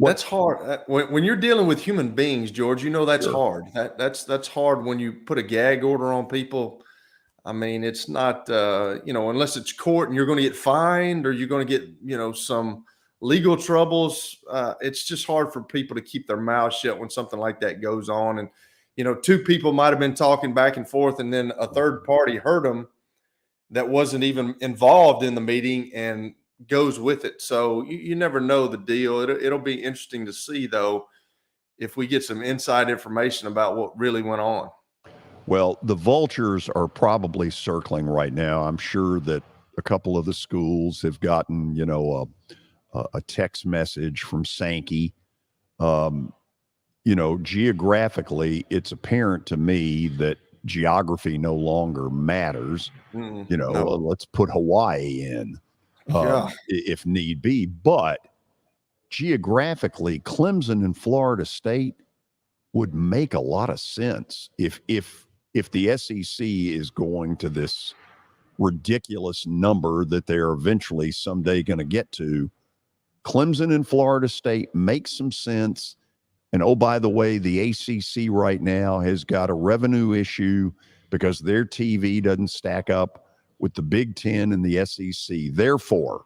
that's hard. When you're dealing with human beings, George, that's hard. That's hard when you put a gag order on people. I mean, it's not, unless it's court and you're going to get fined or you're going to get, some legal troubles. It's just hard for people to keep their mouths shut when something like that goes on. And, two people might have been talking back and forth, and then a third party heard them that wasn't even involved in the meeting and goes with it. So you never know the deal. It'll be interesting to see, though, if we get some inside information about what really went on. Well, the vultures are probably circling right now. I'm sure that a couple of the schools have gotten, a text message from Sankey. Geographically, it's apparent to me that geography no longer matters. No. Let's put Hawaii in if need be. But geographically, Clemson and Florida State would make a lot of sense if the SEC is going to this ridiculous number that they're eventually someday going to get to. Clemson and Florida State makes some sense. And oh, by the way, the ACC right now has got a revenue issue because their TV doesn't stack up with the Big Ten and the SEC. Therefore,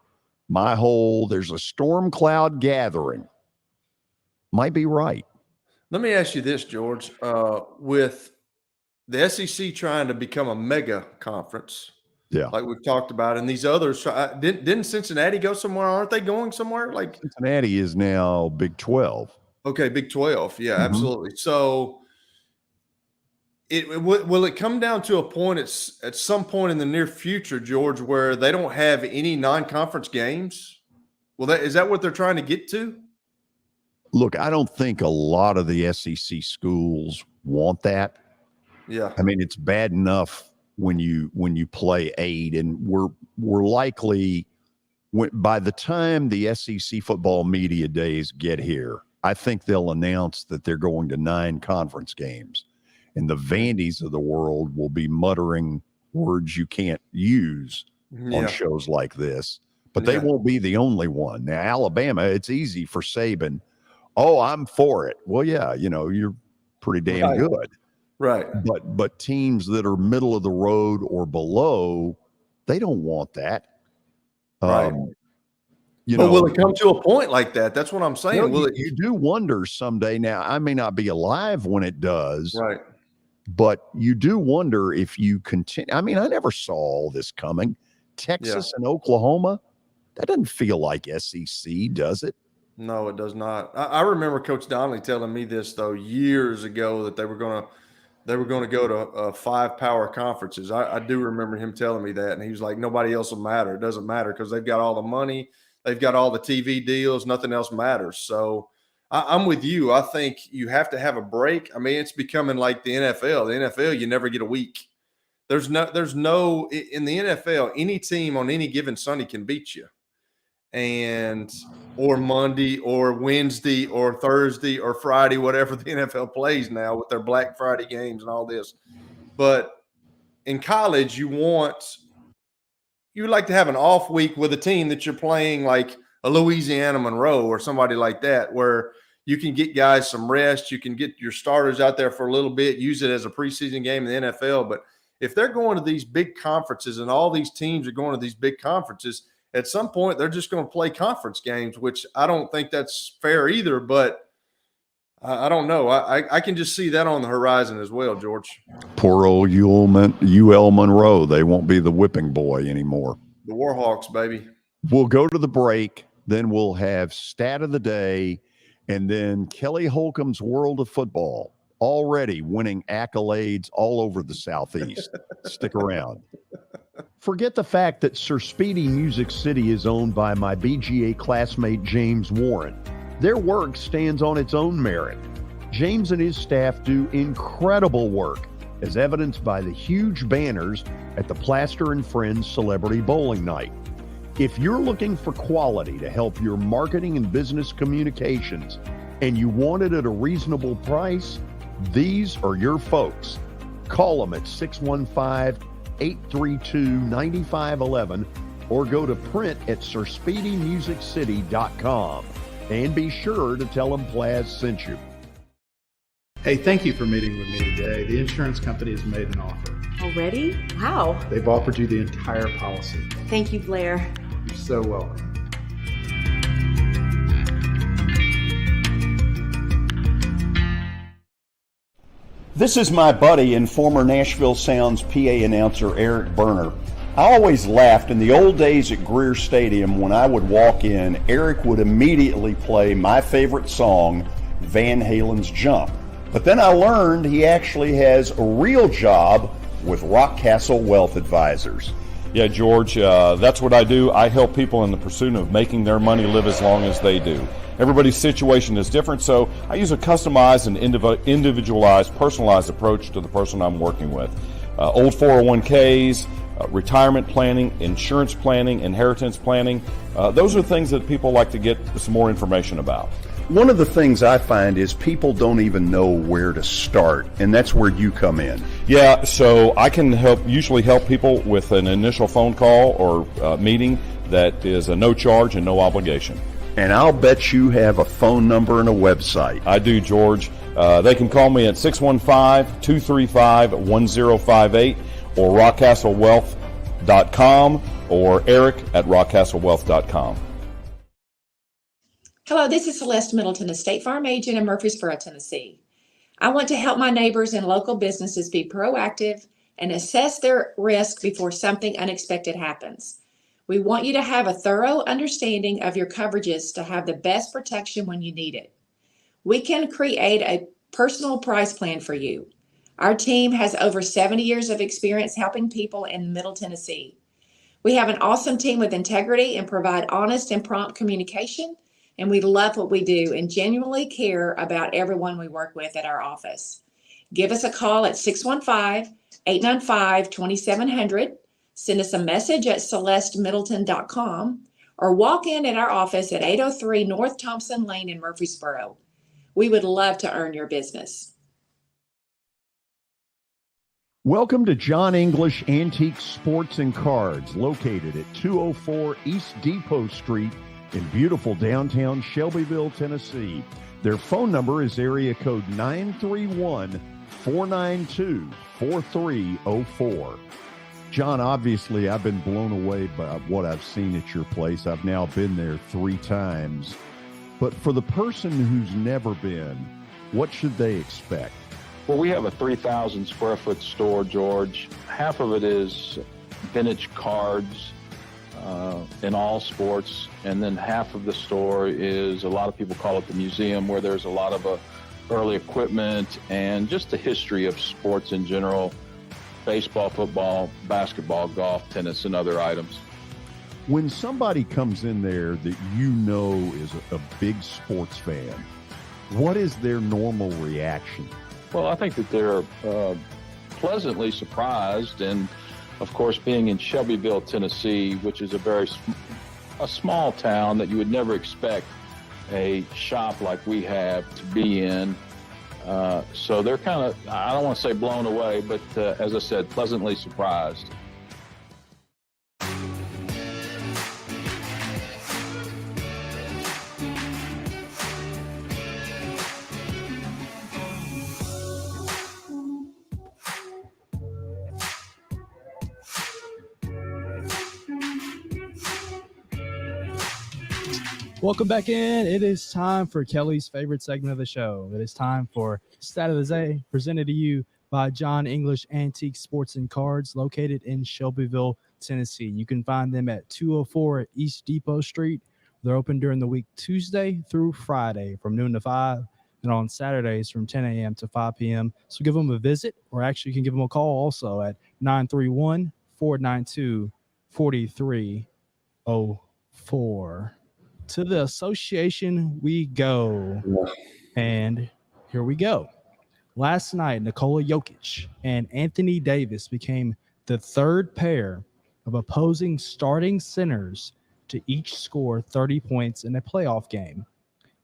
there's a storm cloud gathering might be right. Let me ask you this, George. With the SEC trying to become a mega conference, like we've talked about, and these others, didn't Cincinnati go somewhere? Aren't they going somewhere? Like Cincinnati is now Big 12. Okay, Big 12. Yeah, absolutely. So Will it come down to a point at some point in the near future, George, where they don't have any non-conference games? Well, is that what they're trying to get to? Look, I don't think a lot of the SEC schools want that. Yeah. I mean, it's bad enough when you play 8, and we're likely by the time the SEC football media days get here, I think they'll announce that they're going to 9 conference games, and the Vandies of the world will be muttering words you can't use on shows like this. But they won't be the only one. Now, Alabama, it's easy for Saban. Oh, I'm for it. Well, yeah, you're pretty damn good. Right. But teams that are middle of the road or below, they don't want that. Right. But will it come to a point like that? That's what I'm saying. You do wonder someday. Now, I may not be alive when it does. Right. But you do wonder if you continue. I mean, I never saw all this coming. Texas and Oklahoma, that doesn't feel like SEC, does it? No, it does not. I remember Coach Donnelly telling me this, though, years ago, that they were going to go to 5 power conferences. I do remember him telling me that, and he was like, nobody else will matter. It doesn't matter because they've got all the money, they've got all the TV deals, nothing else matters. So I'm with you. I think you have to have a break. I mean, it's becoming like the NFL. The NFL, you never get a week. There's no in the NFL, any team on any given Sunday can beat you. Or Monday or Wednesday or Thursday or Friday, whatever the NFL plays now with their Black Friday games and all this. But in college, you would like to have an off week with a team that you're playing, like a Louisiana Monroe or somebody like that, where you can get guys some rest. You can get your starters out there for a little bit, use it as a preseason game in the NFL. But if they're going to these big conferences and all these teams are going to these big conferences, at some point, they're just going to play conference games, which I don't think that's fair either. But I don't know. I can just see that on the horizon as well, George. Poor old UL Monroe. They won't be the whipping boy anymore. The Warhawks, baby. We'll go to the break. Then we'll have stat of the day. And then Kelly Holcomb's World of Football, already winning accolades all over the Southeast. Stick around. Forget the fact that Sir Speedy Music City is owned by my BGA classmate James Warren. Their work stands on its own merit. James and his staff do incredible work, as evidenced by the huge banners at the Plaster and Friends Celebrity Bowling Night. If you're looking for quality to help your marketing and business communications, and you want it at a reasonable price, these are your folks. Call them at 615-832-9511 or go to print at sirspeedymusiccity.com. And be sure to tell them Plaz sent you. Hey, thank you for meeting with me today. The insurance company has made an offer. Already? Wow. They've offered you the entire policy. Thank you, Blair. You're so welcome. This is my buddy and former Nashville Sounds PA announcer Eric Berner. I always laughed in the old days at Greer Stadium when I would walk in, Eric would immediately play my favorite song, Van Halen's Jump. But then I learned he actually has a real job with Rockcastle Wealth Advisors. Yeah, George, that's what I do. I help people in the pursuit of making their money live as long as they do. Everybody's situation is different, so I use a customized and individualized, personalized approach to the person I'm working with. Old 401ks, retirement planning, insurance planning, inheritance planning. Those are things that people like to get some more information about. One of the things I find is people don't even know where to start, and that's where you come in. Yeah, so I can usually help people with an initial phone call or meeting that is a no charge and no obligation. And I'll bet you have a phone number and a website. I do, George. They can call me at 615-235-1058 or rockcastlewealth.com or Eric at rockcastlewealth.com. Hello, this is Celeste Middleton, a State Farm agent in Murfreesboro, Tennessee. I want to help my neighbors and local businesses be proactive and assess their risk before something unexpected happens. We want you to have a thorough understanding of your coverages to have the best protection when you need it. We can create a personal price plan for you. Our team has over 70 years of experience helping people in Middle Tennessee. We have an awesome team with integrity and provide honest and prompt communication, and we love what we do and genuinely care about everyone we work with at our office. Give us a call at 615-895-2700, send us a message at celestemiddleton.com, or walk in at our office at 803 North Thompson Lane in Murfreesboro. We would love to earn your business. Welcome to John English Antique Sports and Cards, located at 204 East Depot Street in beautiful downtown Shelbyville, Tennessee. Their phone number is area code 931-492-4304. John, obviously, I've been blown away by what I've seen at your place. I've now been there 3 times. But for the person who's never been, what should they expect? Well, we have a 3,000 square foot store, George. Half of it is vintage cards in all sports, and then half of the store is, a lot of people call it the museum, where there's a lot of early equipment and just the history of sports in general: baseball, football, basketball, golf, tennis, and other items. When somebody comes in there that you know is a big sports fan, what is their normal reaction? Well, I think that they're pleasantly surprised, and of course, being in Shelbyville, Tennessee, which is a small town that you would never expect a shop like we have to be in. So they're kind of, I don't want to say blown away, but as I said, pleasantly surprised. Welcome back in. It is time for Kelly's favorite segment of the show. It is time for Stat of the Day, presented to you by John English Antique Sports and Cards, located in Shelbyville, Tennessee. You can find them at 204 East Depot Street. They're open during the week Tuesday through Friday from noon to 5, and on Saturdays from 10 a.m. to 5 p.m. So give them a visit, or actually you can give them a call also at 931-492-4304. To the association we go. And here we go. Last night, Nikola Jokic and Anthony Davis became the third pair of opposing starting centers to each score 30 points in a playoff game.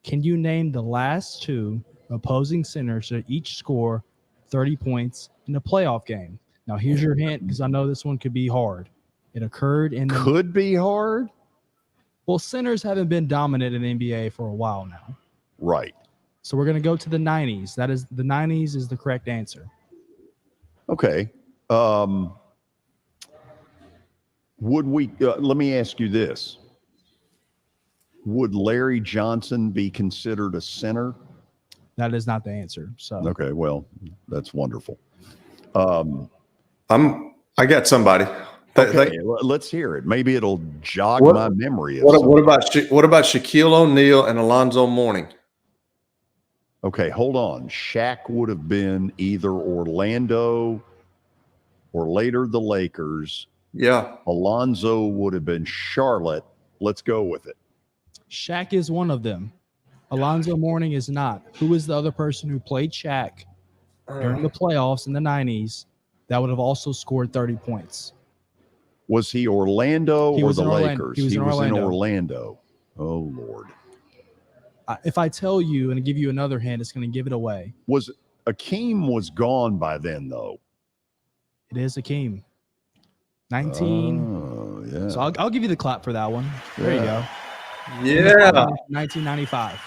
Can you name the last 2 opposing centers to each score 30 points in a playoff game? Now, here's your hint, because I know this one could be hard. It occurred in Could be hard? Well, centers haven't been dominant in the NBA for a while now. Right. So we're going to go to the 90s. That is, the 90s is the correct answer. Okay. Would we, let me ask you this. Would Larry Johnson be considered a center? That is not the answer. So okay, well, that's wonderful. I got somebody. Okay, let's hear it. Maybe it'll jog my memory. What about Shaquille O'Neal and Alonzo Mourning? Okay, hold on. Shaq would have been either Orlando or later the Lakers. Yeah. Alonzo would have been Charlotte. Let's go with it. Shaq is one of them. Alonzo Mourning is not. Who is the other person who played Shaq during the playoffs in the 90s that would have also scored 30 points? Was he Orlando or the Lakers? He was in Orlando. Oh, Lord. If I tell you and give you another hint, it's going to give it away. Akeem was gone by then, though? It is Akeem. 19. Oh, yeah. So I'll give you the clap for that one. There you go. Yeah. 1995.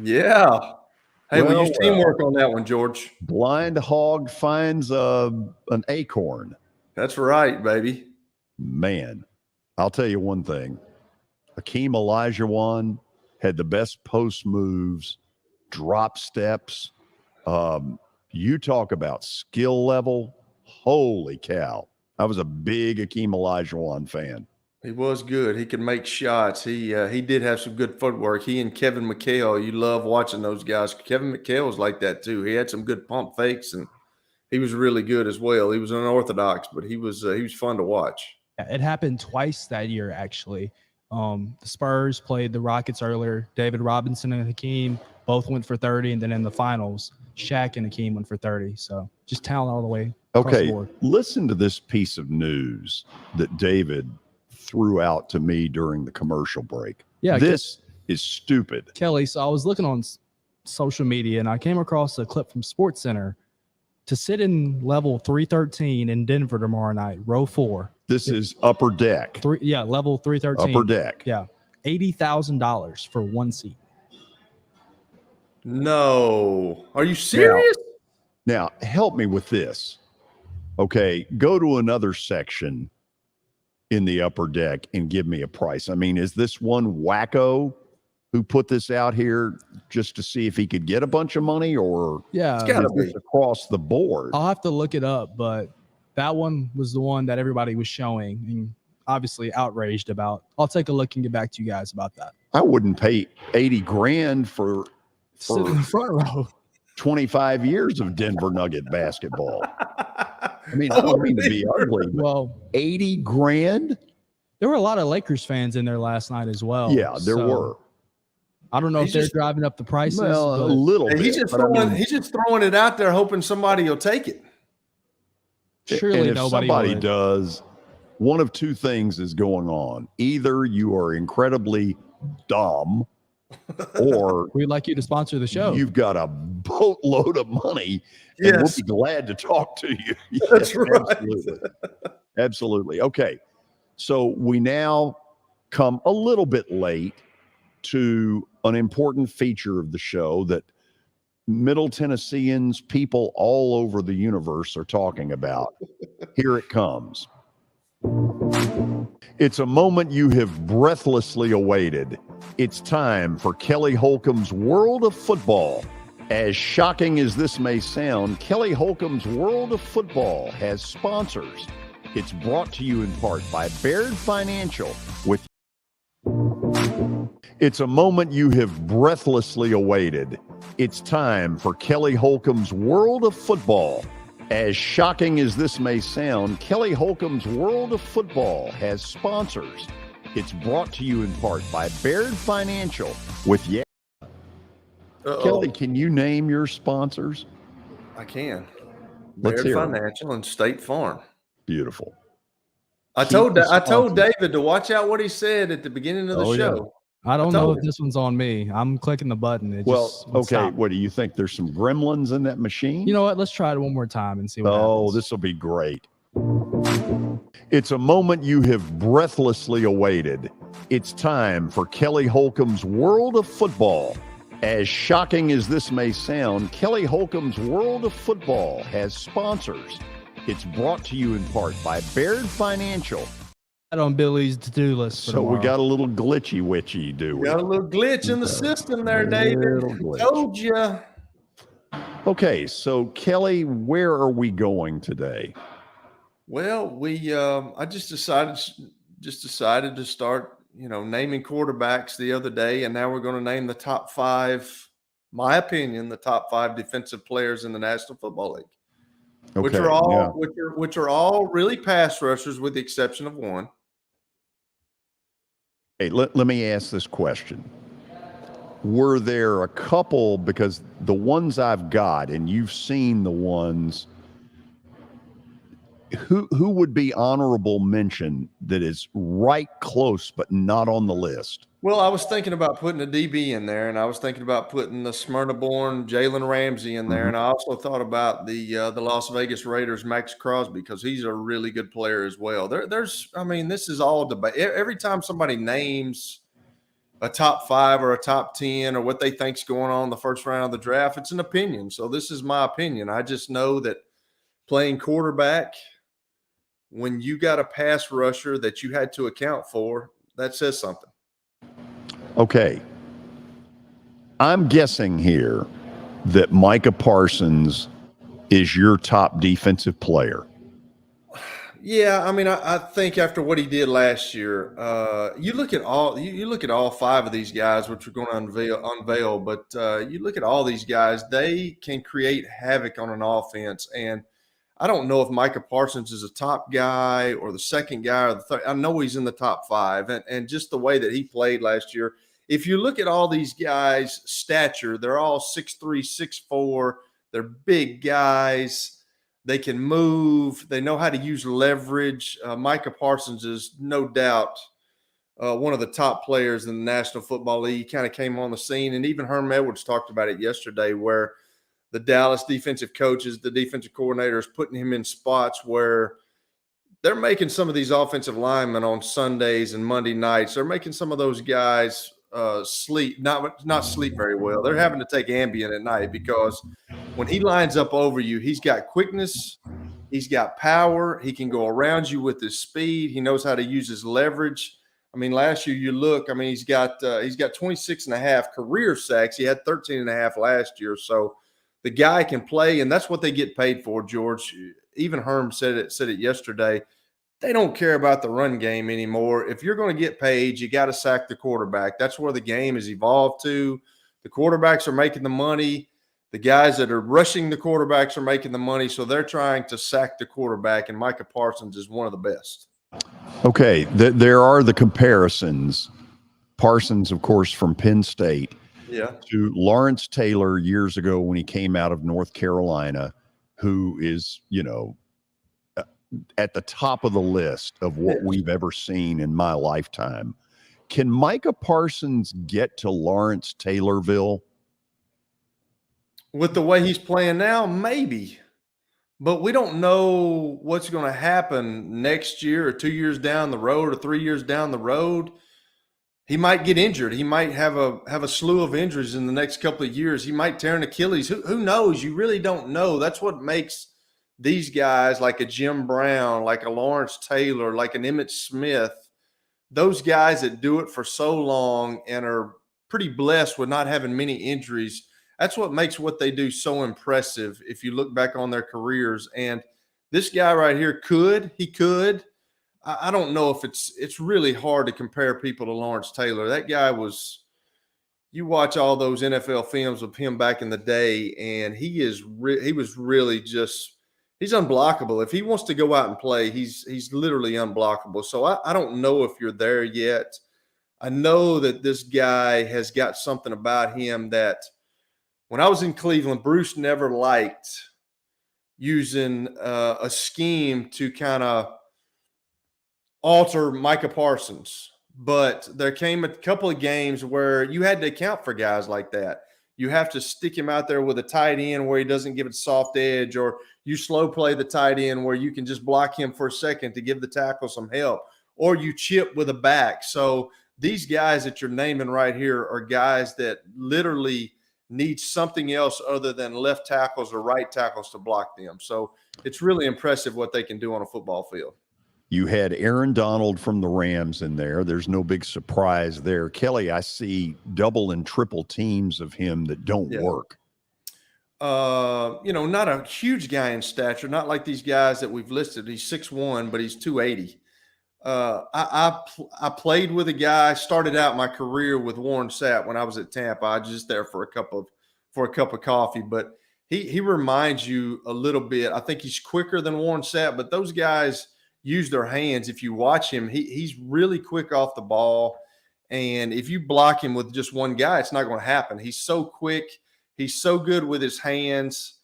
Yeah. Hey, we used teamwork on that one, George. Blind hog finds an acorn. That's right, baby. Man, I'll tell you one thing. Hakeem Olajuwon had the best post moves, drop steps. You talk about skill level. Holy cow. I was a big Hakeem Olajuwon fan. He was good. He could make shots. He did have some good footwork. He and Kevin McHale, you love watching those guys. Kevin McHale was like that too. He had some good pump fakes, and he was really good as well. He was unorthodox, but he was fun to watch. Yeah, it happened twice that year, actually. The Spurs played the Rockets earlier. David Robinson and Hakeem both went for 30, and then in the finals, Shaq and Hakeem went for 30. So just talent all the way across the Okay, board. listen to this piece of news that David threw out to me during the commercial break. Yeah, this is stupid. Kelly, so I was looking on social media, and I came across a clip from SportsCenter. To sit in level 313 in Denver tomorrow night, row 4. This is upper deck. Level 313. Upper deck. Yeah, $80,000 for one seat. No, are you serious? Now, help me with this. Okay, go to another section in the upper deck and give me a price. I mean, is this one wacko who put this out here just to see if he could get a bunch of money, or Yeah, is this across the board? I'll have to look it up, but that one was the one that everybody was showing and obviously outraged about. I'll take a look and get back to you guys about that. I wouldn't pay 80 grand for Sit in the front row. 25 years of Denver Nugget basketball. I mean, I don't mean to be ugly, but Well, 80 grand? there were a lot of Lakers fans in there last night as well. Yeah, there so were. I don't know He's if they're just- driving up the prices. Well, a but little And bit. he's just but I throwing mean, he's just throwing it out there, hoping somebody will take it. surely and if nobody somebody would. does, one of two things is going on. Either you are incredibly dumb, or We'd like you to sponsor the show. you've got a boatload of money, and we'll Yes. be glad to talk to you. That's Yes, right. Absolutely. Absolutely. Okay. So we now come a little bit late to an important feature of the show that Middle Tennesseans, people all over the universe, are talking about. Here it comes. It's a moment you have breathlessly awaited. It's time for Kelly Holcomb's World of Football. As shocking as this may sound, Kelly Holcomb's World of Football has sponsors. It's brought to you in part by Baird Financial with It's a moment you have breathlessly awaited. It's time for Kelly Holcomb's World of Football. As shocking as this may sound, Kelly Holcomb's World of Football has sponsors. It's brought to you in part by Baird Financial with Kelly, can you name your sponsors? I can. Let's Baird hear 'em. Financial and State Farm. Beautiful. I Keep told the David sponsors. to watch out what he said at the beginning of the Oh, yeah. show. I don't know told if him. this one's on me. I'm clicking the button. It Well, just won't okay. stop. What do you think? There's some gremlins in that machine? You know what? Let's try it one more time and see what Oh, happens. this will be great. It's a moment you have breathlessly awaited. It's time for Kelly Holcomb's World of Football. As shocking as this may sound, Kelly Holcomb's World of Football has sponsors. It's brought to you in part by Baird Financial. On Billy's to-do list. For So we tomorrow. got a little glitchy witchy, do we? Got a little glitch in the system there, David. Little glitch. Told you. Okay, so Kelly, where are we going today? Well, I just decided to start, naming quarterbacks the other day, and now we're going to name the top 5, my opinion, the top 5 defensive players in the National Football League, which Okay, are all yeah. which are all really pass rushers, with the exception of one. Hey, let me ask this question. Were there a couple, because the ones I've got, and you've seen the ones, who would be honorable mention that is right close but not on the list? Well, I was thinking about putting a DB in there, and I was thinking about putting the Smyrna-born Jalen Ramsey in there, and I also thought about the Las Vegas Raiders Max Crosby, because he's a really good player as well. This is all debate. Every time somebody names a top 5 or a top 10 or what they think's going on in the first round of the draft, it's an opinion. So this is my opinion. I just know that playing quarterback, when you got a pass rusher that you had to account for, that says something. Okay. I'm guessing here that Micah Parsons is your top defensive player. Yeah, I mean, I think after what he did last year, you look at all 5 of these guys, which we're going to unveil. But you look at all these guys; they can create havoc on an offense. And I don't know if Micah Parsons is a top guy or the second guy or the third. I know he's in the top 5, and just the way that he played last year. If you look at all these guys' stature, they're all 6'3", 6'4". They're big guys. They can move. They know how to use leverage. Micah Parsons is no doubt one of the top players in the National Football League. He kind of came on the scene, and even Herm Edwards talked about it yesterday, where the Dallas defensive coaches, the defensive coordinators, putting him in spots where they're making some of these offensive linemen on Sundays and Monday nights. They're making some of those guys sleep, not sleep very well. They're having to take Ambien at night because when he lines up over you, he's got quickness, he's got power, he can go around you with his speed, he knows how to use his leverage. I mean, last year he's got 26 and a half career sacks. He had 13 and a half last year. So the guy can play, and that's what they get paid for, George. Even Herm said it yesterday. They don't care about the run game anymore. If you're going to get paid, you got to sack the quarterback. That's where the game has evolved to. The quarterbacks are making the money. The guys that are rushing the quarterbacks are making the money, so they're trying to sack the quarterback, and Micah Parsons is one of the best. Okay, there are the comparisons. Parsons, of course, from Penn State, to Lawrence Taylor years ago when he came out of North Carolina, who is, at the top of the list of what we've ever seen in my lifetime. Can Micah Parsons get to Lawrence Taylorville? With the way he's playing now, maybe. But we don't know what's going to happen next year or 2 years down the road or 3 years down the road. He might get injured. He might have a slew of injuries in the next couple of years. He might tear an Achilles. Who knows? You really don't know. That's what makes these guys like a Jim Brown, like a Lawrence Taylor, like an Emmitt Smith, those guys that do it for so long and are pretty blessed with not having many injuries. That's what makes what they do so impressive if you look back on their careers. And this guy right here could. I don't know if it's really hard to compare people to Lawrence Taylor. That guy you watch all those NFL films of him back in the day, and he was really just – he's unblockable. If he wants to go out and play, he's literally unblockable. So I don't know if you're there yet. I know that this guy has got something about him that when I was in Cleveland, Bruce never liked using a scheme to kind of alter Micah Parsons. But there came a couple of games where you had to account for guys like that. You have to stick him out there with a tight end where he doesn't give it a soft edge, or you slow play the tight end where you can just block him for a second to give the tackle some help, or you chip with a back. So these guys that you're naming right here are guys that literally need something else other than left tackles or right tackles to block them. So it's really impressive what they can do on a football field. You had Aaron Donald from the Rams in there. There's no big surprise there. Kelly, I see double and triple teams of him that don't work. Not a huge guy in stature, not like these guys that we've listed. He's 6'1", but he's 280. I played with a guy, started out my career with Warren Sapp when I was at Tampa. I was just there for a cup of coffee, but he reminds you a little bit. I think he's quicker than Warren Sapp, but those guys use their hands. If you watch him, he's really quick off the ball. And if you block him with just one guy, it's not going to happen. He's so quick. He's so good with his hands.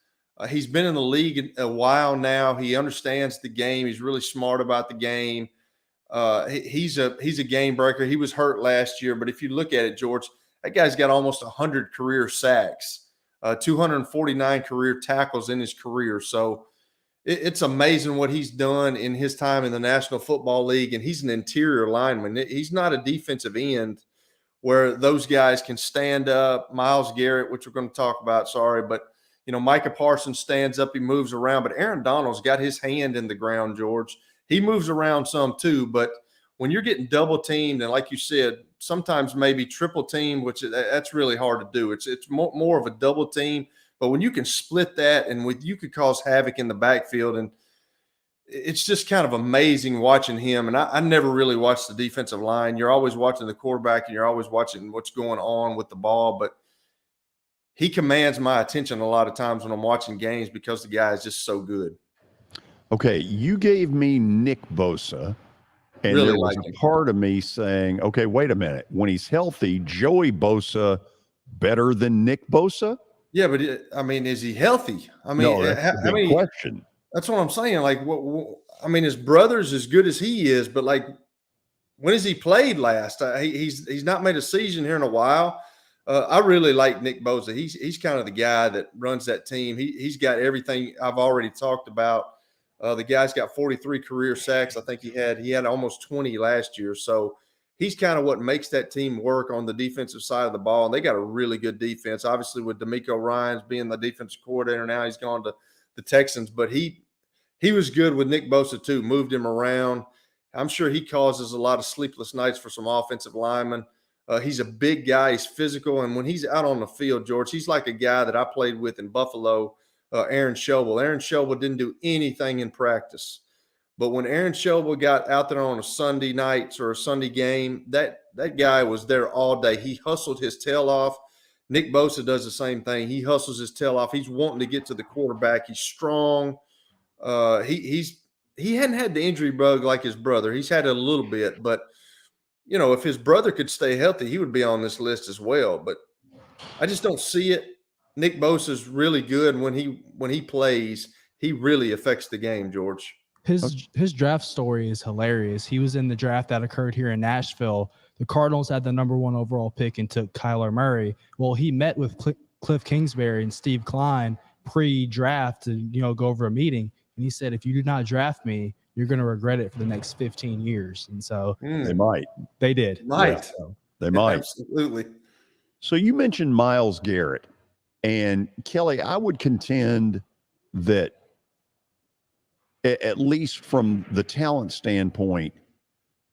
He's been in the league a while now. He understands the game. He's really smart about the game. He's a game breaker. He was hurt last year, but if you look at it, George, that guy's got almost 100 career sacks, 249 career tackles in his career. So it's amazing what he's done in his time in the National Football League, and he's an interior lineman. He's not a defensive end where those guys can stand up. Myles Garrett, which we're going to talk about, but Micah Parsons stands up, he moves around, but Aaron Donald's got his hand in the ground, George. He moves around some too, but when you're getting double teamed, and like you said, sometimes maybe triple teamed, which that's really hard to do. It's more of a double team, but when you can split that and you could cause havoc in the backfield, and it's just kind of amazing watching him. And I never really watched the defensive line. You're always watching the quarterback and you're always watching what's going on with the ball. But he commands my attention a lot of times when I'm watching games because the guy is just so good. Okay, you gave me Nick Bosa, and Really there was like a him. part of me saying, okay, wait a minute. When he's healthy, Joey Bosa better than Nick Bosa? Yeah, but I mean, is he healthy? I mean, No, that's a big question. That's what I'm saying. Like, I mean, his brother's as good as he is, but like, when has he played last? He's not made a season here in a while. I really like Nick Bosa. He's kind of the guy that runs that team. He's got everything I've already talked about. The guy's got 43 career sacks. I think he had almost 20 last year. So he's kind of what makes that team work on the defensive side of the ball. And they got a really good defense. Obviously, with D'Amico Ryans being the defensive coordinator now, he's gone to the Texans. But he was good with Nick Bosa too. Moved him around. I'm sure he causes a lot of sleepless nights for some offensive linemen. He's a big guy. He's physical. And when he's out on the field, George, he's like a guy that I played with in Buffalo, Aaron Schobel. Aaron Schobel didn't do anything in practice. But when Aaron Schobel got out there on a Sunday night or a Sunday game, that guy was there all day. He hustled his tail off. Nick Bosa does the same thing. He hustles his tail off. He's wanting to get to the quarterback. He's strong. He hadn't had the injury bug like his brother. He's had it a little bit, but you know, if his brother could stay healthy, he would be on this list as well. But I just don't see it. Nick Bosa's really good when he plays. He really affects the game, George. His draft story is hilarious. He was in the draft that occurred here in Nashville. The Cardinals had the #1 overall pick and took Kyler Murray. Well, he met with Cliff Kingsbury and Steve Klein pre-draft to go over a meeting, and he said, "If you do not draft me, you're going to regret it for the next 15 years." And so they might. They did. Might. Yeah, they might. Absolutely. So you mentioned Myles Garrett. And Kelly, I would contend that at least from the talent standpoint,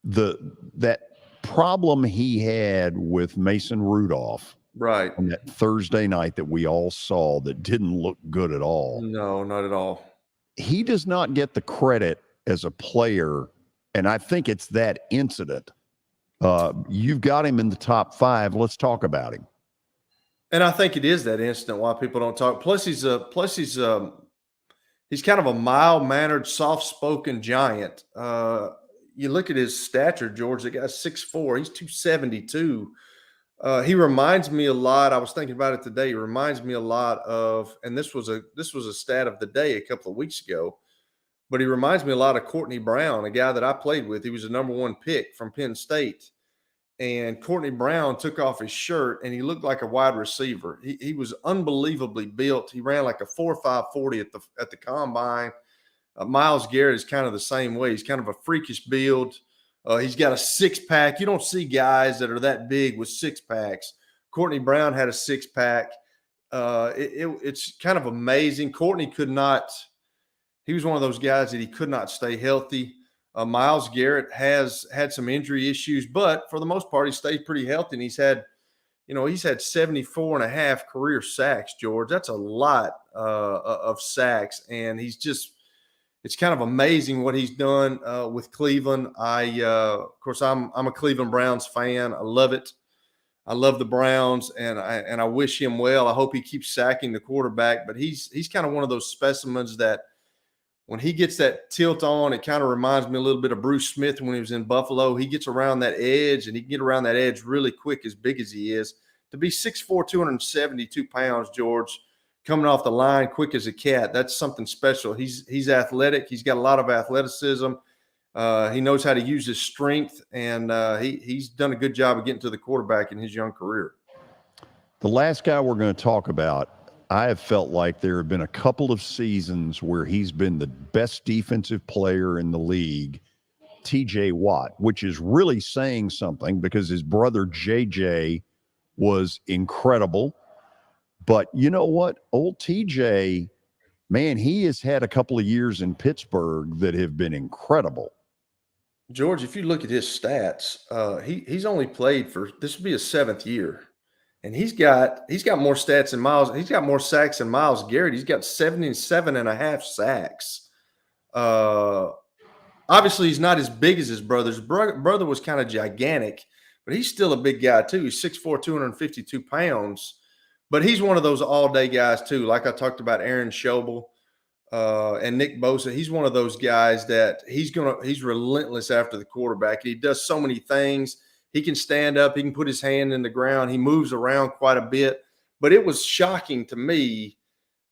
that problem he had with Mason Rudolph right on that Thursday night that we all saw that didn't look good at all. No, not at all. He does not get the credit as a player, and I think it's that incident. You've got him in the top 5. Let's talk about him. And I think it is that incident why people don't talk. Plus, he's kind of a mild-mannered, soft-spoken giant. You look at his stature, George. The guy's 6'4". He's 272. He reminds me a lot. I was thinking about it today. He reminds me a lot of, and this was a stat of the day a couple of weeks ago. But he reminds me a lot of Courtney Brown, a guy that I played with. He was a #1 pick from Penn State. And Courtney Brown took off his shirt, and he looked like a wide receiver. He was unbelievably built. He ran like a 4.5 40 at the combine. Myles Garrett is kind of the same way. He's kind of a freakish build. He's got a 6-pack. You don't see guys that are that big with 6-packs. Courtney Brown had a 6-pack. It's kind of amazing. Courtney could not. He was one of those guys that he could not stay healthy. Myles Garrett has had some injury issues, but for the most part, he stayed pretty healthy. And he's had 74.5 career sacks, George. That's a lot of sacks. And it's kind of amazing what he's done with Cleveland. Of course, I'm a Cleveland Browns fan. I love it. I love the Browns, and I wish him well. I hope he keeps sacking the quarterback, but he's kind of one of those specimens that when he gets that tilt on, it kind of reminds me a little bit of Bruce Smith when he was in Buffalo. He gets around that edge, and he can get around that edge really quick, as big as he is. To be 6'4", 272 pounds, George, coming off the line quick as a cat, that's something special. He's athletic. He's got a lot of athleticism. He knows how to use his strength, and he's done a good job of getting to the quarterback in his young career. The last guy we're going to talk about, I have felt like there have been a couple of seasons where he's been the best defensive player in the league, TJ Watt, which is really saying something because his brother JJ was incredible. But you know what? Old TJ, man, he has had a couple of years in Pittsburgh that have been incredible. George, if you look at his stats, he's only played for – this will be his 7th year. And he's got more stats than Myles. He's got more sacks than Myles Garrett. He's got 77.5 sacks. Obviously, he's not as big as his brother. His brother was kind of gigantic, but he's still a big guy too. He's 6'4", 252 pounds. But he's one of those all-day guys too. Like I talked about Aaron Schobel and Nick Bosa. He's one of those guys that he's relentless after the quarterback. He does so many things. He can stand up. He can put his hand in the ground. He moves around quite a bit. But it was shocking to me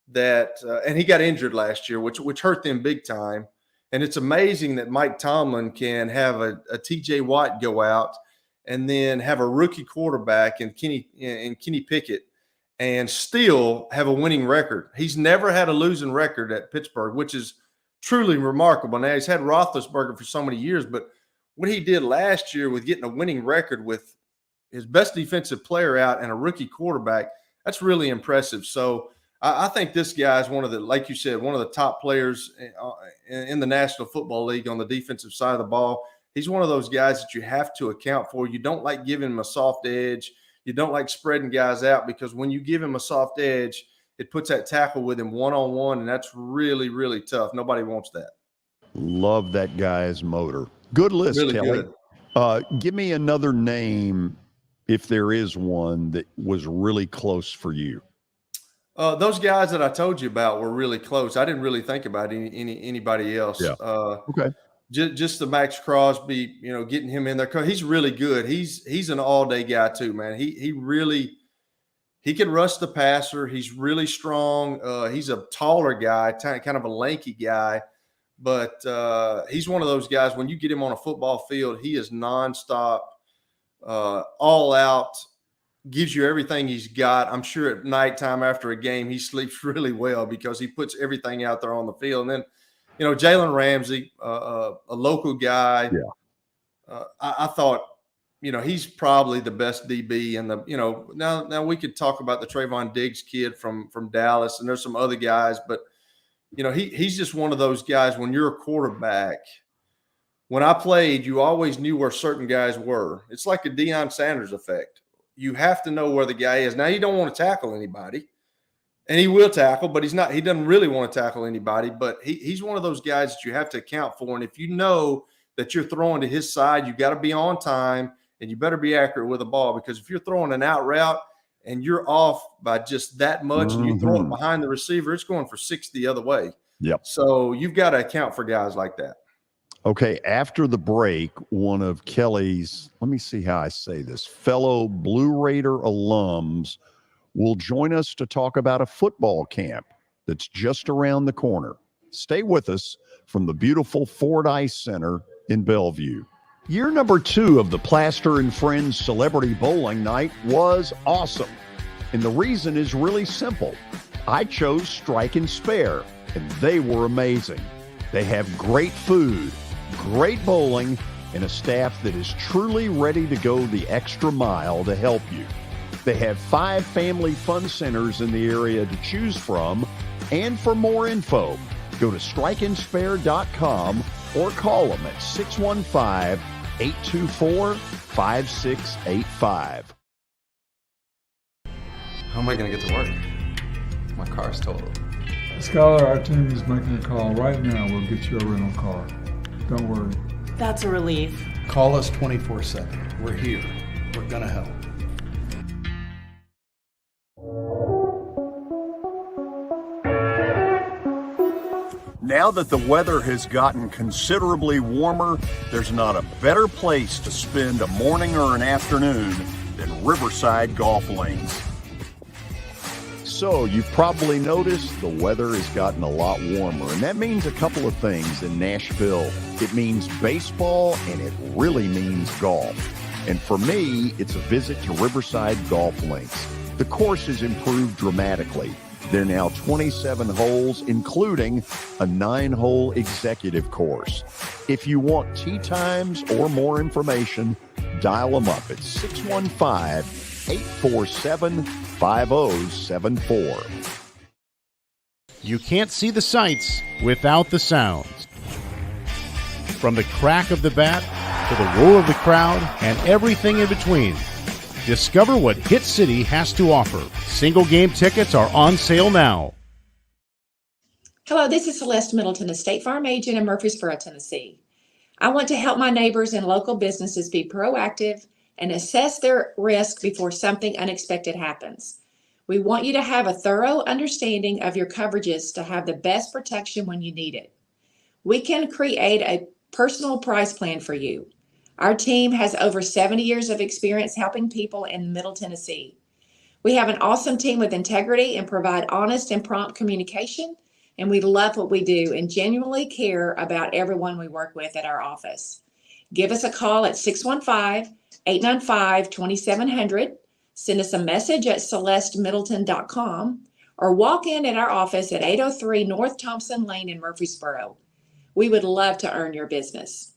that and he got injured last year, which hurt them big time. And it's amazing that Mike Tomlin can have a TJ Watt go out and then have a rookie quarterback in Kenny Pickett and still have a winning record. He's never had a losing record at Pittsburgh, which is truly remarkable. Now, he's had Roethlisberger for so many years, but what he did last year with getting a winning record with his best defensive player out and a rookie quarterback, that's really impressive. So I think this guy is one of the, like you said, one of the top players in the National Football League on the defensive side of the ball. He's one of those guys that you have to account for. You don't like giving him a soft edge. You don't like spreading guys out, because when you give him a soft edge, it puts that tackle with him one-on-one, and that's really, really tough. Nobody wants that. Love that guy's motor. Good list, Really Kelly. good. Give me another name, if there is one, that was really close for you. Those guys that I told you about were really close. I didn't really think about anybody else. Yeah. Okay. Just the Max Crosby, getting him in there, 'cause he's really good. He's an all-day guy too, man. He can rush the passer. He's really strong. He's a taller guy, kind of a lanky guy, but he's one of those guys. When you get him on a football field, he is nonstop, all out. Gives you everything he's got. I'm sure at nighttime after a game, he sleeps really well because he puts everything out there on the field. And then, Jalen Ramsey, a local guy. Yeah. I thought, he's probably the best DB. And now we could talk about the Trayvon Diggs kid from Dallas, and there's some other guys, but he's just one of those guys. When you're a quarterback, when I played, you always knew where certain guys were. It's like a Deion Sanders effect. You have to know where the guy is. Now, you don't want to tackle anybody, and he will tackle, but he doesn't really want to tackle anybody. But he's one of those guys that you have to account for. And if you know that you're throwing to his side, you got to be on time, and you better be accurate with the ball, because if you're throwing an out route and you're off by just that much, and you throw it behind the receiver, it's going for 60 the other way. Yep. So you've got to account for guys like that. Okay, after the break, one of Kelly's, let me see how I say this, fellow Blue Raider alums will join us to talk about a football camp that's just around the corner. Stay with us from the beautiful Ford Ice Center in Bellevue. Year number 2 of the Plaster and Friends Celebrity Bowling Night was awesome. And the reason is really simple. I chose Strike and Spare, and they were amazing. They have great food, great bowling, and a staff that is truly ready to go the extra mile to help you. They have 5 family fun centers in the area to choose from, and for more info, go to strikeandspare.com or call them at 615-824-5685. How am I going to get to work? My car's totaled. Skylar, our team is making a call right now. We'll get you a rental car. Don't worry. That's a relief. Call us 24/7. We're here. We're going to help. Now that the weather has gotten considerably warmer, there's not a better place to spend a morning or an afternoon than Riverside Golf Links. So you've probably noticed the weather has gotten a lot warmer, and that means a couple of things in Nashville. It means baseball, and it really means golf. And for me, it's a visit to Riverside Golf Links. The course has improved dramatically. There are now 27 holes, including a 9-hole executive course. If you want tee times or more information, dial them up at 615-847-5074. You can't see the sights without the sounds. From the crack of the bat to the roar of the crowd and everything in between. Discover what Hit City has to offer. Single game tickets are on sale now. Hello, this is Celeste Middleton, a State Farm agent in Murfreesboro, Tennessee. I want to help my neighbors and local businesses be proactive and assess their risk before something unexpected happens. We want you to have a thorough understanding of your coverages to have the best protection when you need it. We can create a personal price plan for you. Our team has over 70 years of experience helping people in Middle Tennessee. We have an awesome team with integrity and provide honest and prompt communication, and we love what we do and genuinely care about everyone we work with at our office. Give us a call at 615-895-2700, send us a message at celestemiddleton.com, or walk in at our office at 803 North Thompson Lane in Murfreesboro. We would love to earn your business.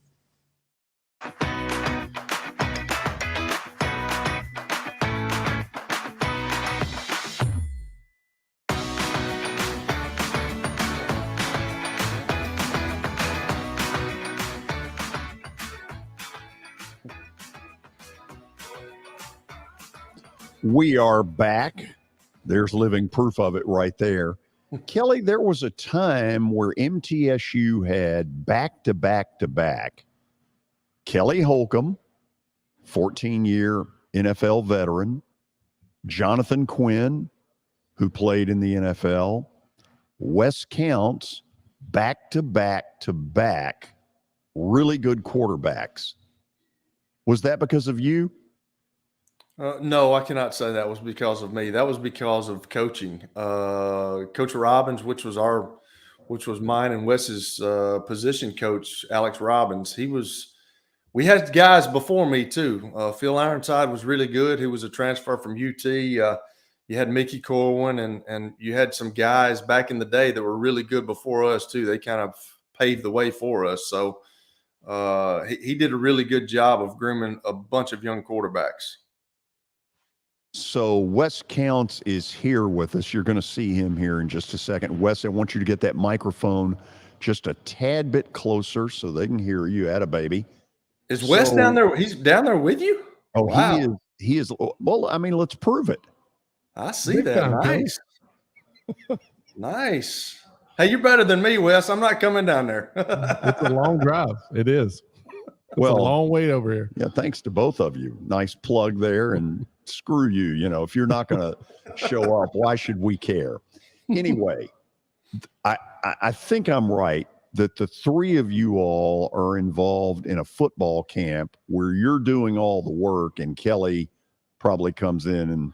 We are back. There's living proof of it right there. Kelly, there was a time where MTSU had back-to-back-to-back. Kelly Holcomb, 14-year NFL veteran. Jonathan Quinn, who played in the NFL. Wes Coutns, back-to-back-to-back. Really good quarterbacks. Was that because of you? No, I cannot say that was because of me. That was because of coaching. Coach Robbins, which was mine and Wes's position coach, Alex Robbins. We had guys before me too. Phil Ironside was really good. He was a transfer from UT. You had Mickey Corwin and you had some guys back in the day that were really good before us too. They kind of paved the way for us. So he did a really good job of grooming a bunch of young quarterbacks. So Wes Coutns is here with us. You're going to see him here in just a second. Wes, I want you to get that microphone just a tad bit closer so they can hear you. Atta baby. Is Wes down there? He's down there with you? Oh, wow. He is. Well, I mean, let's prove it. I see that. Nice. Nice. Hey, you're better than me, Wes. I'm not coming down there. It's a long drive. It is. It's a long wait over here. Yeah, thanks to both of you. Nice plug there, and screw you. You know, if you're not going to show up, why should we care? Anyway, I think I'm right that the three of you all are involved in a football camp where you're doing all the work, and Kelly probably comes in and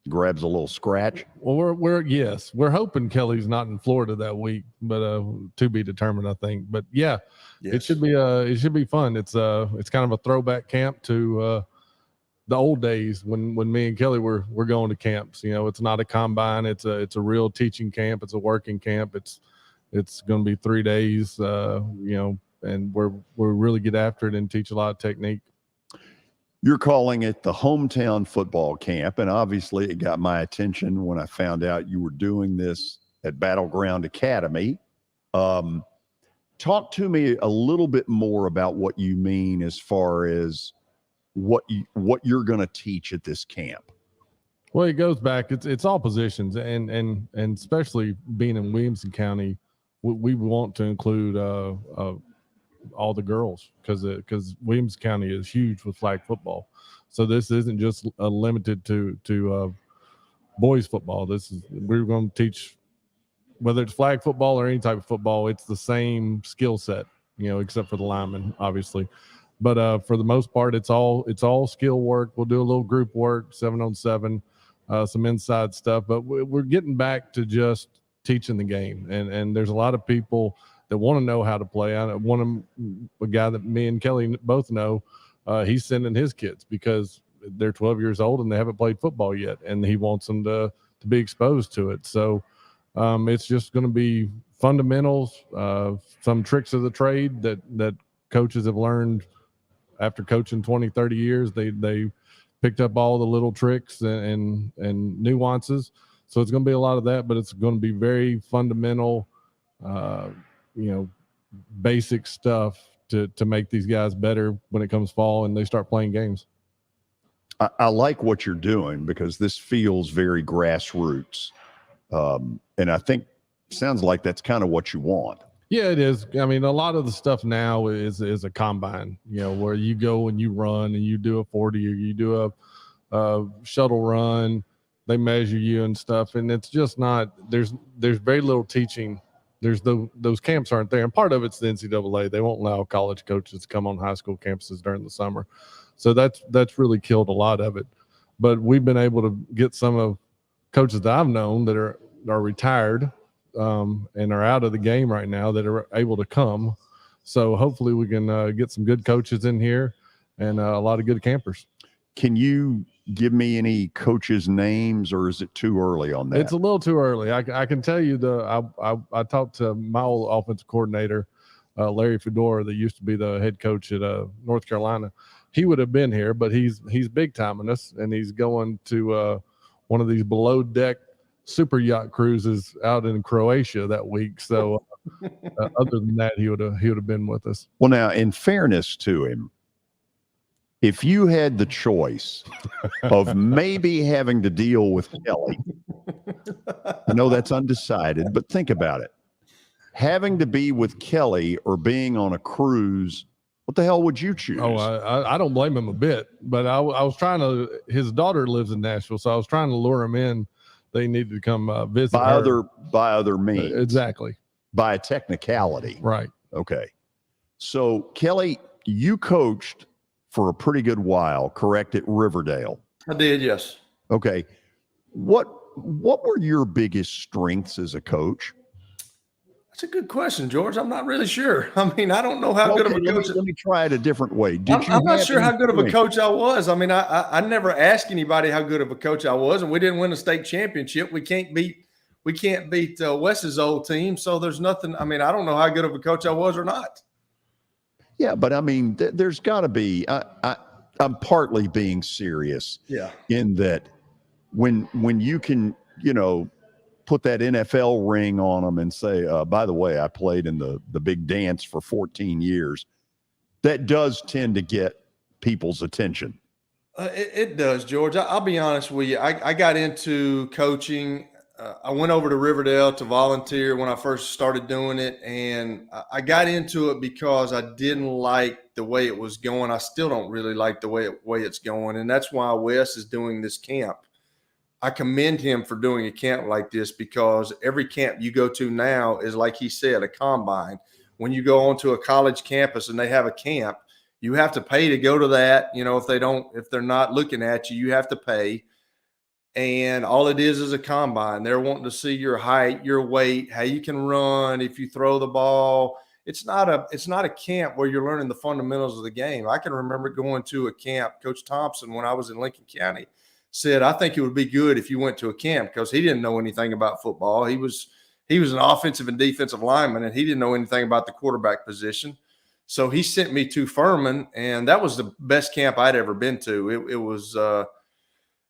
grabs a little scratch. Well, we're hoping Kelly's not in Florida that week, but to be determined, I think. But yeah, it should be fun. It's kind of a throwback camp to the old days when me and Kelly were going to camps. You know, it's not a combine. It's a real teaching camp. It's a working camp. It's going to be 3 days. And we're really get after it and teach a lot of technique. You're calling it the hometown football camp, and obviously it got my attention when I found out you were doing this at Battleground Academy. Talk to me a little bit more about what you mean as far as what you're going to teach at this camp. Well, it goes back. It's all positions, and especially being in Williamson County, we want to include all the girls because Williams County is huge with flag football. So this isn't just limited to boys football. We're going to teach, whether it's flag football or any type of football, it's the same skill set, except for the linemen, obviously. But for the most part, it's all skill work. We'll do a little group work, 7-on-7, some inside stuff. But we're getting back to just teaching the game. And there's a lot of people that want to know how to play. A guy that me and Kelly both know, he's sending his kids because they're 12 years old and they haven't played football yet, and he wants them to be exposed to it. So it's just going to be fundamentals, some tricks of the trade that coaches have learned after coaching 20, 30 years. They picked up all the little tricks and nuances. So it's going to be a lot of that, but it's going to be very fundamental, basic stuff to make these guys better when it comes fall and they start playing games. I like what you're doing because this feels very grassroots. And I think sounds like that's kind of what you want. Yeah, it is. I mean, a lot of the stuff now is a combine, where you go and you run and you do a 40 or you do a shuttle run. They measure you and stuff, and it's just not. There's very little teaching. Those camps aren't there, and part of it's the NCAA. They won't allow college coaches to come on high school campuses during the summer, so that's really killed a lot of it. But we've been able to get some of coaches that I've known that are retired. And are out of the game right now that are able to come. So hopefully we can get some good coaches in here and a lot of good campers. Can you give me any coaches' names, or is it too early on that? It's a little too early. I can tell you I talked to my old offensive coordinator, Larry Fedora, that used to be the head coach at North Carolina. He would have been here, but he's big timing us, and he's going to one of these below deck super yacht cruises out in Croatia that week. So other than that, he would have been with us. Well, now, in fairness to him, if you had the choice of maybe having to deal with Kelly, I know that's undecided, but think about it. Having to be with Kelly or being on a cruise, what the hell would you choose? Oh, I don't blame him a bit, but I was trying to, his daughter lives in Nashville, so I was trying to lure him in. They needed to come visit by her. other means. Exactly. By a technicality. Right. Okay. So, Kelly, you coached for a pretty good while, correct, at Riverdale? I did, yes. Okay. What were your biggest strengths as a coach? That's a good question, George. I'm not really sure. I mean, I don't know how good of a coach. Let me try it a different way. I'm not sure how good of a coach I was. I mean, I never asked anybody how good of a coach I was, and we didn't win a state championship. We can't beat Wes's old team, so there's nothing. I mean, I don't know how good of a coach I was or not. Yeah, but I mean, there's got to be. I'm partly being serious. Yeah. In that, when you can, put that NFL ring on them and say, by the way, I played in the big dance for 14 years. That does tend to get people's attention. It does, George. I'll be honest with you. I got into coaching. I went over to Riverdale to volunteer when I first started doing it. And I got into it because I didn't like the way it was going. I still don't really like the way it's going. And that's why Wes is doing this camp. I commend him for doing a camp like this, because every camp you go to now is, like he said, a combine. When you go onto a college campus and they have a camp, you have to pay to go to that. If they're not looking at you, you have to pay. And all it is a combine. They're wanting to see your height, your weight, how you can run, if you throw the ball. It's not a camp where you're learning the fundamentals of the game. I can remember going to a camp. Coach Thompson, when I was in Lincoln County, said, I think it would be good if you went to a camp, because he didn't know anything about football. He was an offensive and defensive lineman, and he didn't know anything about the quarterback position. So he sent me to Furman, and that was the best camp I'd ever been to. It was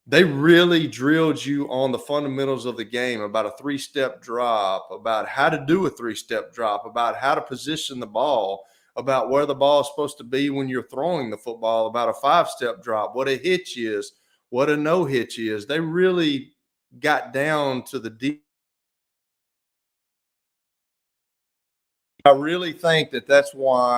they really drilled you on the fundamentals of the game, about a 3-step drop, about how to do a 3-step drop, about how to position the ball, about where the ball is supposed to be when you're throwing the football, about a 5-step drop, what a hitch is, what a no hitch is. They really got down to the deep. I really think that's what